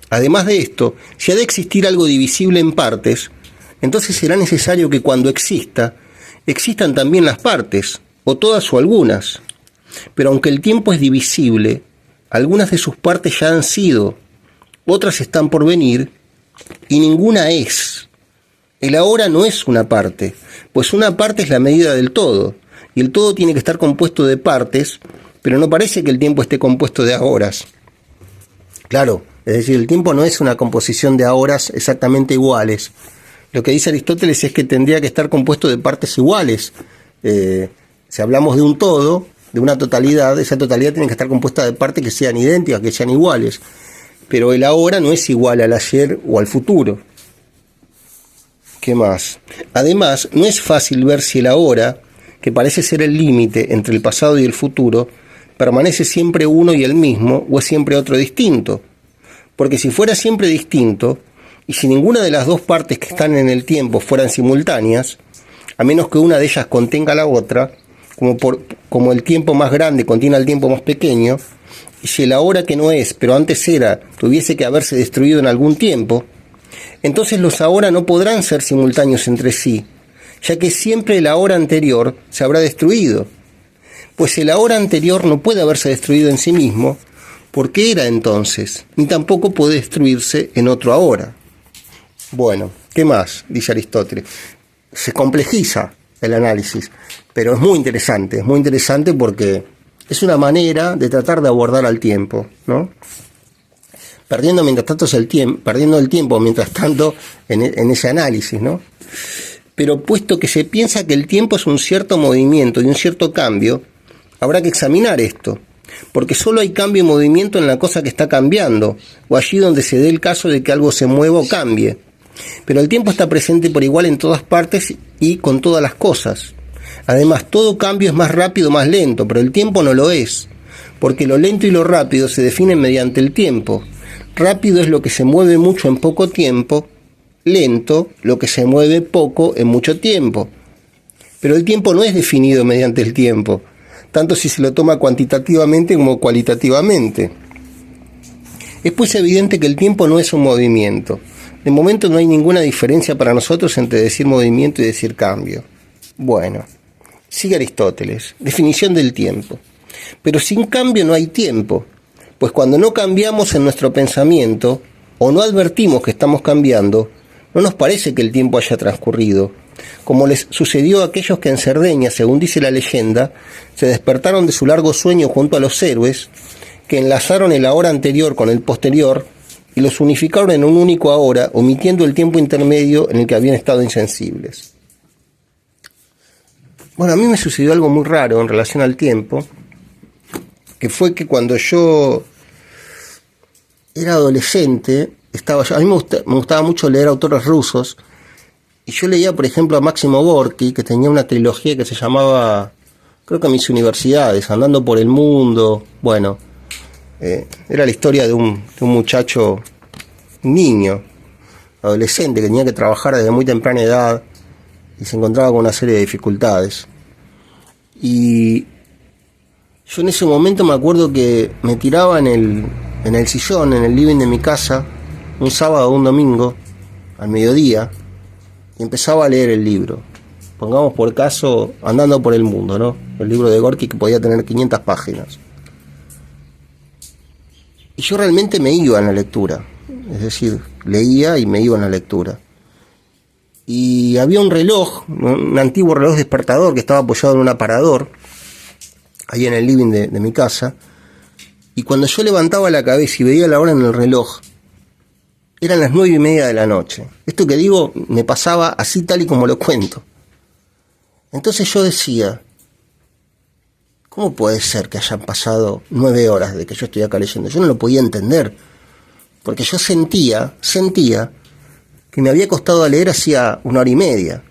Además de esto, si ha de existir algo divisible en partes, entonces será necesario que cuando exista, existan también las partes, o todas o algunas. Pero aunque el tiempo es divisible, algunas de sus partes ya han sido, otras están por venir, y ninguna es. El ahora no es una parte, pues una parte es la medida del todo, y el todo tiene que estar compuesto de partes, pero no parece que el tiempo esté compuesto de ahoras. Claro, es decir, el tiempo no es una composición de ahoras exactamente iguales. Lo que dice Aristóteles es que tendría que estar compuesto de partes iguales. Si hablamos de un todo, de una totalidad, esa totalidad tiene que estar compuesta de partes que sean idénticas, que sean iguales. Pero el ahora no es igual al ayer o al futuro. ¿Qué más? Además, no es fácil ver si el ahora, que parece ser el límite entre el pasado y el futuro, permanece siempre uno y el mismo o es siempre otro distinto. Porque si fuera siempre distinto, y si ninguna de las dos partes que están en el tiempo fueran simultáneas, a menos que una de ellas contenga a la otra, como el tiempo más grande contiene al tiempo más pequeño, y si el ahora que no es, pero antes era, tuviese que haberse destruido en algún tiempo, entonces los ahora no podrán ser simultáneos entre sí, ya que siempre el ahora anterior se habrá destruido, pues el ahora anterior no puede haberse destruido en sí mismo, porque era entonces, ni tampoco puede destruirse en otro ahora. Bueno, ¿qué más? Dice Aristóteles. Se complejiza el análisis, pero es muy interesante porque es una manera de tratar de abordar al tiempo, ¿no? Perdiendo el tiempo mientras tanto en ese análisis, ¿no? Pero puesto que se piensa que el tiempo es un cierto movimiento y un cierto cambio, habrá que examinar esto, porque solo hay cambio y movimiento en la cosa que está cambiando, o allí donde se dé el caso de que algo se mueva o cambie. Pero el tiempo está presente por igual en todas partes y con todas las cosas. Además, todo cambio es más rápido o más lento, pero el tiempo no lo es, porque lo lento y lo rápido se definen mediante el tiempo. Rápido es lo que se mueve mucho en poco tiempo, lento lo que se mueve poco en mucho tiempo. Pero el tiempo no es definido mediante el tiempo, tanto si se lo toma cuantitativamente como cualitativamente. Es pues evidente que el tiempo no es un movimiento. De momento no hay ninguna diferencia para nosotros entre decir movimiento y decir cambio. Bueno, sigue Aristóteles, definición del tiempo. Pero sin cambio no hay tiempo, pues cuando no cambiamos en nuestro pensamiento o no advertimos que estamos cambiando, no nos parece que el tiempo haya transcurrido, como les sucedió a aquellos que en Cerdeña, según dice la leyenda, se despertaron de su largo sueño junto a los héroes, que enlazaron el ahora anterior con el posterior y los unificaron en un único ahora, omitiendo el tiempo intermedio en el que habían estado insensibles. Bueno, a mí me sucedió algo muy raro en relación al tiempo, que fue que cuando yo era adolescente, a mí me gustaba mucho leer autores rusos, y yo leía, por ejemplo, a Máximo Gorki, que tenía una trilogía que se llamaba, creo que Mis Universidades, Andando por el Mundo. Bueno, era la historia de un muchacho, un niño, adolescente, que tenía que trabajar desde muy temprana edad y se encontraba con una serie de dificultades. Y yo en ese momento me acuerdo que me tiraba en el sillón, en el living de mi casa, un sábado o un domingo, al mediodía, y empezaba a leer el libro. Pongamos por caso Andando por el Mundo, ¿no? El libro de Gorki, que podía tener 500 páginas. Y yo realmente me iba en la lectura, es decir, leía y me iba en la lectura. Y había un reloj, un antiguo reloj despertador que estaba apoyado en un aparador, ahí en el living de mi casa, y cuando yo levantaba la cabeza y veía la hora en el reloj, eran las 9:30 de la noche. Esto que digo me pasaba así tal y como lo cuento. Entonces yo decía, ¿cómo puede ser que hayan pasado 9 horas de que yo estoy acá leyendo? Yo no lo podía entender, porque yo sentía que me había costado leer hacía 1 hora y media.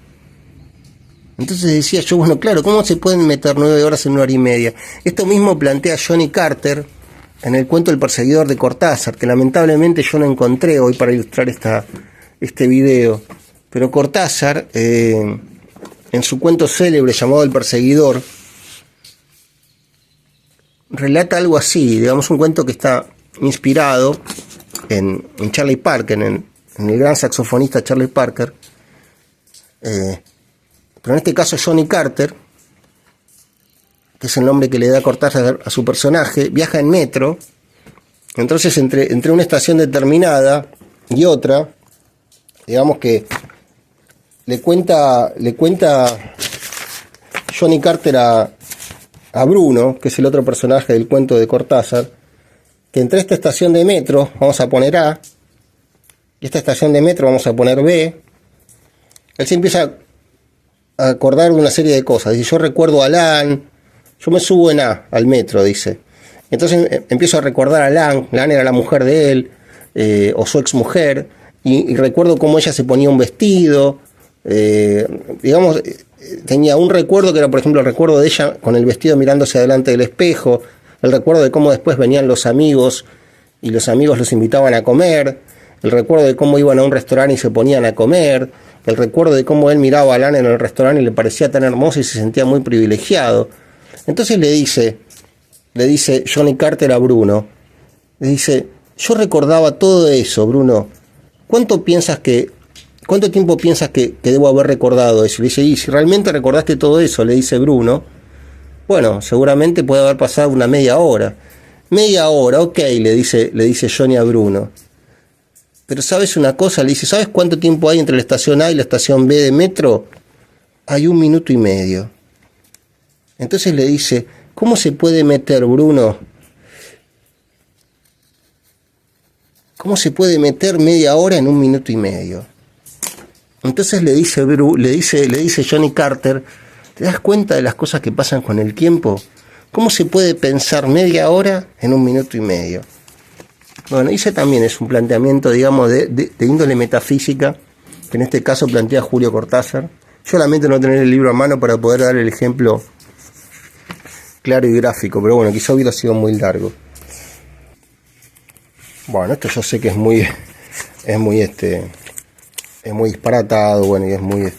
Entonces decía yo, bueno, claro, ¿cómo se pueden meter 9 horas en 1 hora y media? Esto mismo plantea Johnny Carter en el cuento El perseguidor de Cortázar, que lamentablemente yo no encontré hoy para ilustrar este video. Pero Cortázar, en su cuento célebre llamado El perseguidor, relata algo así, digamos un cuento que está inspirado en Charlie Parker, en el gran saxofonista Charlie Parker, pero en este caso Johnny Carter, que es el nombre que le da Cortázar a su personaje, viaja en metro. Entonces entre una estación determinada y otra, digamos que le cuenta Johnny Carter a Bruno, que es el otro personaje del cuento de Cortázar, que entre esta estación de metro vamos a poner A y esta estación de metro vamos a poner B. Él se empieza a acordar de una serie de cosas. Dice, yo recuerdo a Lan, yo me subo en A al metro, dice. Entonces empiezo a recordar a Lan era la mujer de él, o su ex mujer, y recuerdo cómo ella se ponía un vestido, digamos, tenía un recuerdo que era, por ejemplo, el recuerdo de ella con el vestido mirándose delante del espejo, el recuerdo de cómo después venían los amigos y los amigos los invitaban a comer, el recuerdo de cómo iban a un restaurante y se ponían a comer, el recuerdo de cómo él miraba a Lan en el restaurante y le parecía tan hermoso y se sentía muy privilegiado. Entonces le dice, le dice Johnny Carter a Bruno, le dice, yo recordaba todo eso, Bruno, ¿cuánto tiempo piensas que debo haber recordado eso? Le dice, y si realmente recordaste todo eso, le dice Bruno, bueno, seguramente puede haber pasado una media hora. Media hora, ok, le dice Johnny a Bruno. Pero ¿sabes una cosa? Le dice, ¿sabes cuánto tiempo hay entre la estación A y la estación B de metro? Hay 1 minuto y medio. Entonces le dice, ¿cómo se puede meter, Bruno? ¿Cómo se puede meter media hora en 1 minuto y medio? Entonces le dice Johnny Carter, ¿te das cuenta de las cosas que pasan con el tiempo? ¿Cómo se puede pensar media hora en 1 minuto y medio? Bueno, ese también es un planteamiento, digamos, de índole metafísica, que en este caso plantea Julio Cortázar. Yo lamento no tener el libro a mano para poder dar el ejemplo claro y gráfico, pero bueno, quizá hubiera sido muy largo. Bueno, esto yo sé que es muy disparatado, bueno, y es muy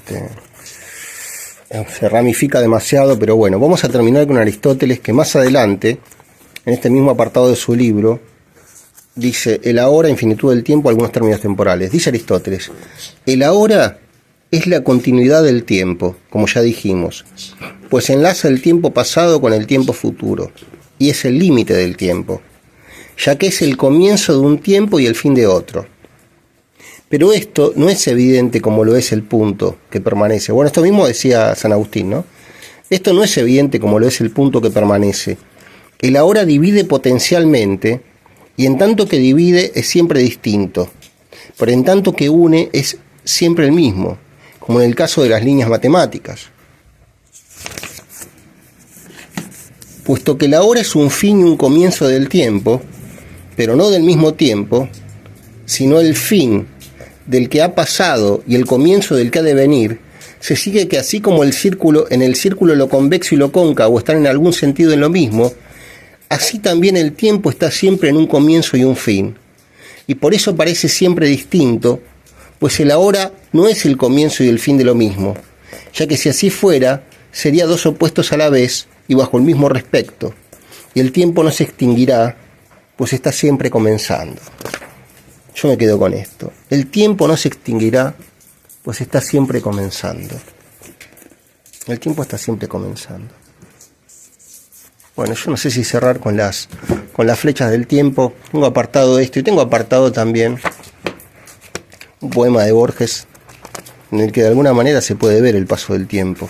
se ramifica demasiado, pero bueno, vamos a terminar con Aristóteles, que más adelante, en este mismo apartado de su libro, dice, el ahora, infinitud del tiempo, algunos términos temporales. Dice Aristóteles, el ahora es la continuidad del tiempo, como ya dijimos, pues enlaza el tiempo pasado con el tiempo futuro, y es el límite del tiempo, ya que es el comienzo de un tiempo y el fin de otro. Pero esto no es evidente como lo es el punto que permanece. Bueno, esto mismo decía San Agustín, ¿no? Esto no es evidente como lo es el punto que permanece. El ahora divide potencialmente, y en tanto que divide es siempre distinto, pero en tanto que une es siempre el mismo, como en el caso de las líneas matemáticas. Puesto que la hora es un fin y un comienzo del tiempo, pero no del mismo tiempo, sino el fin del que ha pasado y el comienzo del que ha de venir, se sigue que así como en el círculo lo convexo y lo cóncavo están en algún sentido en lo mismo, así también el tiempo está siempre en un comienzo y un fin. Y por eso parece siempre distinto, pues el ahora no es el comienzo y el fin de lo mismo, ya que si así fuera, sería dos opuestos a la vez y bajo el mismo respecto, y el tiempo no se extinguirá, pues está siempre comenzando. Yo me quedo con esto. El tiempo no se extinguirá, pues está siempre comenzando. El tiempo está siempre comenzando. Bueno, yo no sé si cerrar con las flechas del tiempo. Tengo apartado esto y tengo apartado también un poema de Borges en el que de alguna manera se puede ver el paso del tiempo.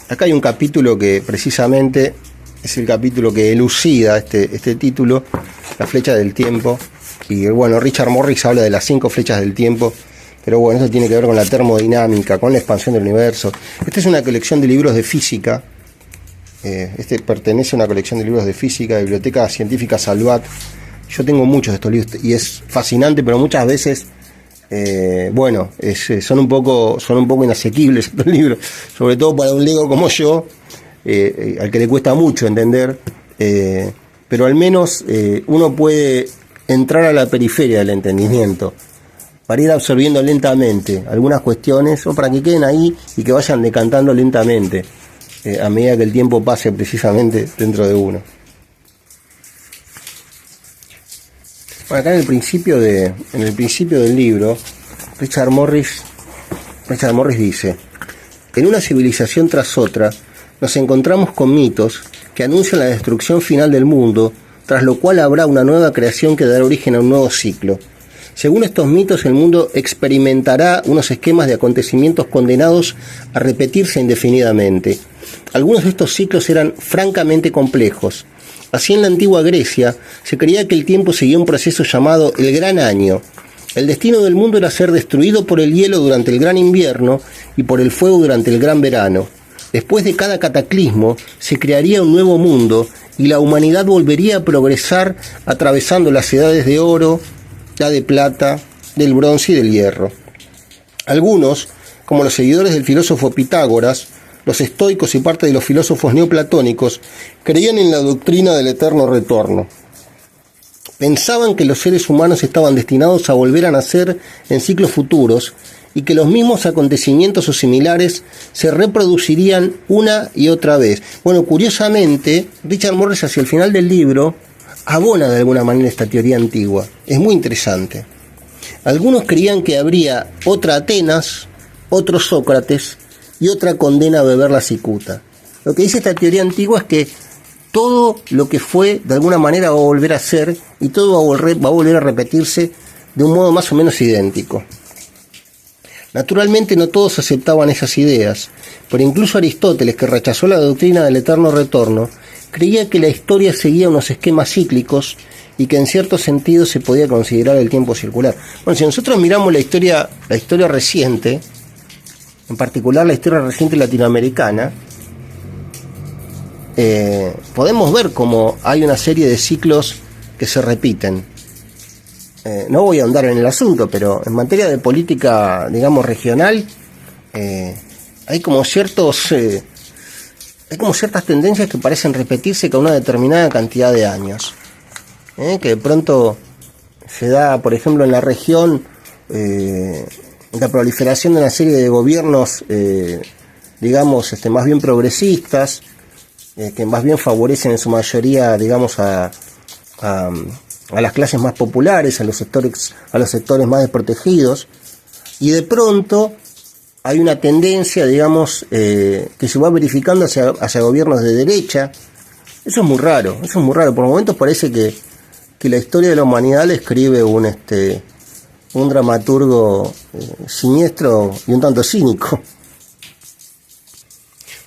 Acá hay un capítulo que precisamente es el capítulo que elucida este título, la flecha del tiempo. Y bueno, Richard Morris habla de las 5 flechas del tiempo, pero bueno, eso tiene que ver con la termodinámica, con la expansión del universo. Esta es una colección de libros de física. Este pertenece a una colección de libros de física, Biblioteca Científica Salvat. Yo tengo muchos de estos libros y es fascinante, pero muchas veces son un poco inasequibles estos libros, sobre todo para un lego como yo, al que le cuesta mucho entender, pero al menos uno puede entrar a la periferia del entendimiento para ir absorbiendo lentamente algunas cuestiones o para que queden ahí y que vayan decantando lentamente a medida que el tiempo pase precisamente dentro de uno. Bueno, acá en el principio del libro, Richard Morris dice: en una civilización tras otra nos encontramos con mitos que anuncian la destrucción final del mundo, tras lo cual habrá una nueva creación que dará origen a un nuevo ciclo. Según estos mitos, el mundo experimentará unos esquemas de acontecimientos condenados a repetirse indefinidamente. Algunos de estos ciclos eran francamente complejos. Así, en la antigua Grecia se creía que el tiempo seguía un proceso llamado el Gran Año. El destino del mundo era ser destruido por el hielo durante el gran invierno y por el fuego durante el gran verano. Después de cada cataclismo se crearía un nuevo mundo y la humanidad volvería a progresar atravesando las edades de oro, la de plata, del bronce y del hierro. Algunos, como los seguidores del filósofo Pitágoras, los estoicos y parte de los filósofos neoplatónicos, creían en la doctrina del eterno retorno. Pensaban que los seres humanos estaban destinados a volver a nacer en ciclos futuros y que los mismos acontecimientos o similares se reproducirían una y otra vez. Bueno, curiosamente, Richard Morris hacia el final del libro abona de alguna manera esta teoría antigua. Es muy interesante. Algunos creían que habría otra Atenas, otro Sócrates y otra condena a beber la cicuta. Lo que dice esta teoría antigua es que todo lo que fue de alguna manera va a volver a ser y todo va a volver a repetirse de un modo más o menos idéntico. Naturalmente no todos aceptaban esas ideas, pero incluso Aristóteles, que rechazó la doctrina del eterno retorno, creía que la historia seguía unos esquemas cíclicos y que en cierto sentido se podía considerar el tiempo circular. Bueno, si nosotros miramos la historia reciente, en particular la historia reciente latinoamericana, podemos ver cómo hay una serie de ciclos que se repiten. No voy a ahondar en el asunto, pero en materia de política, digamos, regional, hay como ciertas tendencias que parecen repetirse con una determinada cantidad de años. Que de pronto se da, por ejemplo, en la región, la proliferación de una serie de gobiernos, digamos, más bien progresistas, que más bien favorecen en su mayoría, digamos, a las clases más populares, a los sectores más desprotegidos, y de pronto hay una tendencia, digamos, que se va verificando hacia gobiernos de derecha. Eso es muy raro. Por momentos parece que la historia de la humanidad la escribe un dramaturgo siniestro y un tanto cínico.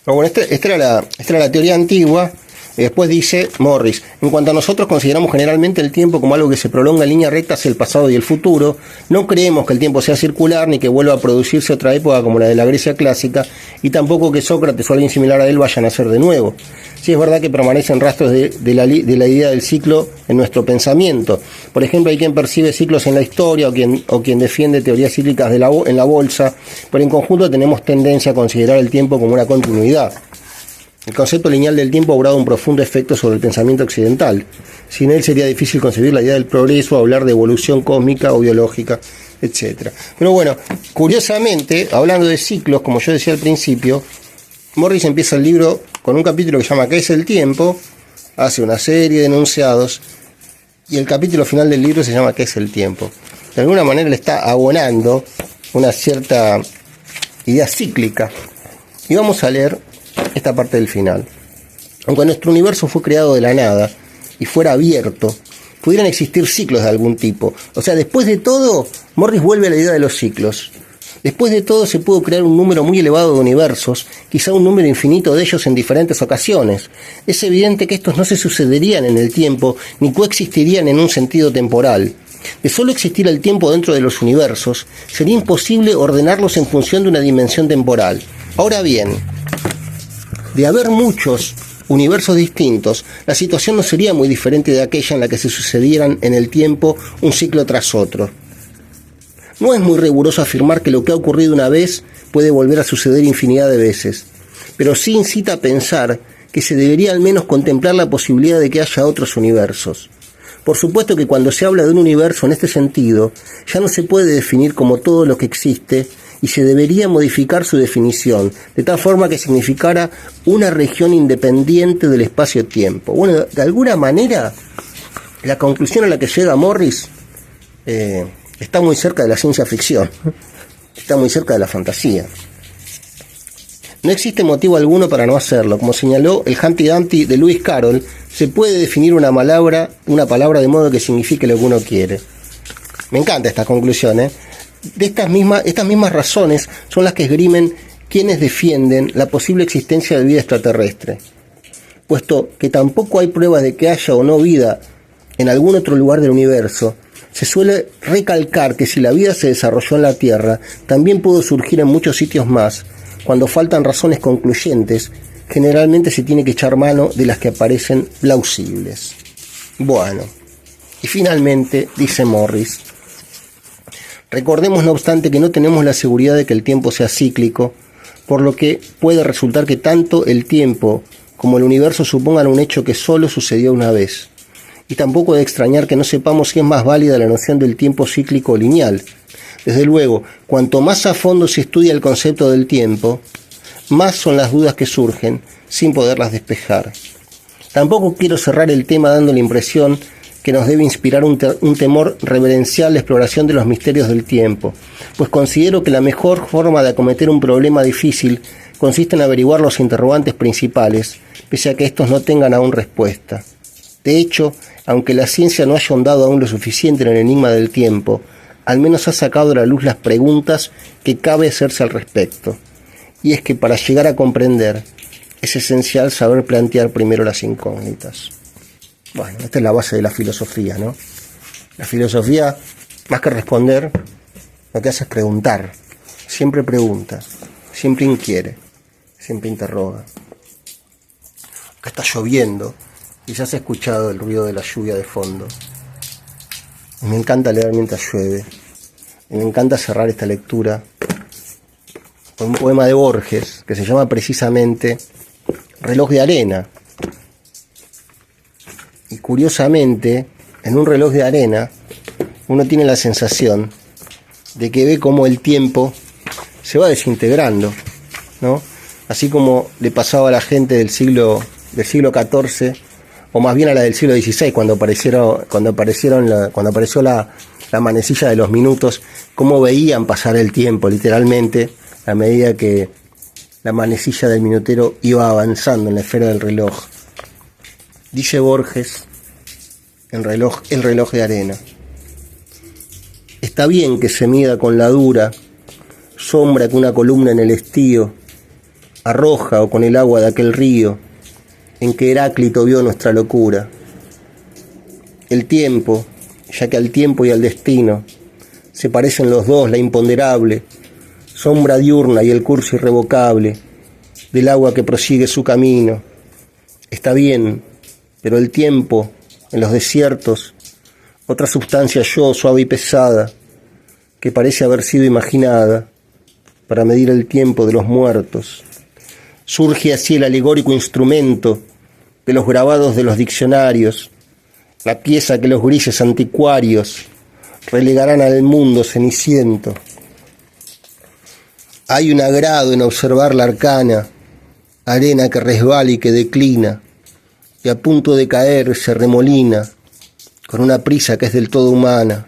Pero bueno, esta era la teoría antigua. Después dice Morris: en cuanto a nosotros, consideramos generalmente el tiempo como algo que se prolonga en línea recta hacia el pasado y el futuro. No creemos que el tiempo sea circular ni que vuelva a producirse otra época como la de la Grecia clásica, y tampoco que Sócrates o alguien similar a él vayan a nacer de nuevo. Sí es verdad que permanecen rastros de la idea del ciclo en nuestro pensamiento. Por ejemplo, hay quien percibe ciclos en la historia o quien defiende teorías cíclicas en la bolsa, pero en conjunto tenemos tendencia a considerar el tiempo como una continuidad. El concepto lineal del tiempo ha obrado un profundo efecto sobre el pensamiento occidental. Sin él sería difícil concebir la idea del progreso, hablar de evolución cósmica o biológica, etc. Pero bueno, curiosamente, hablando de ciclos, como yo decía al principio, Morris empieza el libro con un capítulo que se llama ¿Qué es el tiempo? Hace una serie de enunciados y el capítulo final del libro se llama ¿Qué es el tiempo? De alguna manera le está abonando una cierta idea cíclica. Y vamos a leer esta parte del final. Aunque nuestro universo fue creado de la nada y fuera abierto, pudieran existir ciclos de algún tipo. O sea, después de todo, Morris vuelve a la idea de los ciclos. Después de todo, se pudo crear un número muy elevado de universos, quizá un número infinito de ellos en diferentes ocasiones. Es evidente que estos no se sucederían en el tiempo, ni coexistirían en un sentido temporal. De solo existir el tiempo dentro de los universos, sería imposible ordenarlos en función de una dimensión temporal. Ahora bien, de haber muchos universos distintos, la situación no sería muy diferente de aquella en la que se sucedieran en el tiempo un ciclo tras otro. No es muy riguroso afirmar que lo que ha ocurrido una vez puede volver a suceder infinidad de veces, pero sí incita a pensar que se debería al menos contemplar la posibilidad de que haya otros universos. Por supuesto que cuando se habla de un universo en este sentido, ya no se puede definir como todo lo que existe, y se debería modificar su definición, de tal forma que significara una región independiente del espacio-tiempo. Bueno, de alguna manera, la conclusión a la que llega Morris está muy cerca de la ciencia ficción, está muy cerca de la fantasía. No existe motivo alguno para no hacerlo. Como señaló el Humpty Dumpty de Lewis Carroll, se puede definir una palabra de modo que signifique lo que uno quiere. Me encanta esta conclusión, estas mismas razones son las que esgrimen quienes defienden la posible existencia de vida extraterrestre, puesto que tampoco hay pruebas de que haya o no vida en algún otro lugar del universo. Se suele recalcar que si la vida se desarrolló en la Tierra, también pudo surgir en muchos sitios más. Cuando faltan razones concluyentes, generalmente se tiene que echar mano de las que aparecen plausibles. Bueno, y finalmente, dice Morris: recordemos no obstante que no tenemos la seguridad de que el tiempo sea cíclico, por lo que puede resultar que tanto el tiempo como el universo supongan un hecho que solo sucedió una vez. Y tampoco de extrañar que no sepamos si es más válida la noción del tiempo cíclico o lineal. Desde luego, cuanto más a fondo se estudia el concepto del tiempo, más son las dudas que surgen sin poderlas despejar. Tampoco quiero cerrar el tema dando la impresión que nos debe inspirar un temor reverencial la exploración de los misterios del tiempo, pues considero que la mejor forma de acometer un problema difícil consiste en averiguar los interrogantes principales, pese a que estos no tengan aún respuesta. De hecho, aunque la ciencia no haya ahondado aún lo suficiente en el enigma del tiempo, al menos ha sacado a la luz las preguntas que cabe hacerse al respecto. Y es que para llegar a comprender, es esencial saber plantear primero las incógnitas. Bueno, esta es la base de la filosofía, ¿no? La filosofía, más que responder, lo que hace es preguntar. Siempre pregunta, siempre inquiere, siempre interroga. Acá está lloviendo y ya se ha escuchado el ruido de la lluvia de fondo. Y me encanta leer mientras llueve. Y me encanta cerrar esta lectura con un poema de Borges que se llama precisamente Reloj de arena. Y curiosamente, en un reloj de arena, uno tiene la sensación de que ve cómo el tiempo se va desintegrando, ¿no? Así como le pasaba a la gente del siglo XIV, o más bien a la del siglo XVI, cuando apareció la manecilla de los minutos, cómo veían pasar el tiempo, literalmente, a medida que la manecilla del minutero iba avanzando en la esfera del reloj. Dice Borges, el reloj de arena: está bien que se mida con la dura sombra que una columna en el estío arroja, o con el agua de aquel río en que Heráclito vio nuestra locura. El tiempo, ya que al tiempo y al destino se parecen los dos, la imponderable sombra diurna y el curso irrevocable del agua que prosigue su camino. Está bien, pero el tiempo, en los desiertos, otra sustancia suave y pesada, que parece haber sido imaginada para medir el tiempo de los muertos. Surge así el alegórico instrumento de los grabados de los diccionarios, la pieza que los grises anticuarios relegarán al mundo ceniciento. Hay un agrado en observar la arcana arena que resbala y que declina, y a punto de caer se remolina con una prisa que es del todo humana.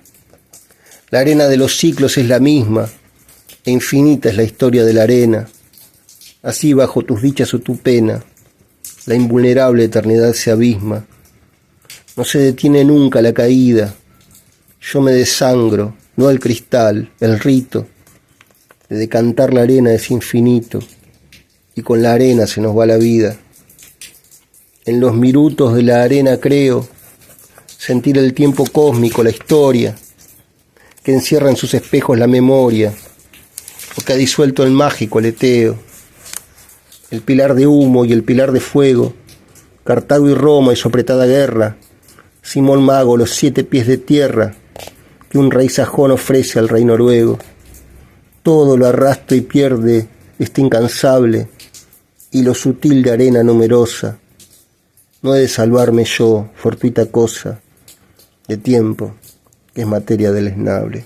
La arena de los ciclos es la misma, e infinita es la historia de la arena. Así bajo tus dichas o tu pena, la invulnerable eternidad se abisma. No se detiene nunca la caída. Yo me desangro, no el cristal, el rito de decantar la arena es infinito, y con la arena se nos va la vida. En los minutos de la arena creo sentir el tiempo cósmico, la historia, que encierra en sus espejos la memoria, o que ha disuelto el mágico aleteo. El pilar de humo y el pilar de fuego, Cartago y Roma y su apretada guerra, Simón Mago, los 7 pies de tierra que un rey sajón ofrece al rey noruego. Todo lo arrastra y pierde este incansable hilo sutil de arena numerosa. No he de salvarme yo, fortuita cosa, de tiempo, que es materia deleznable.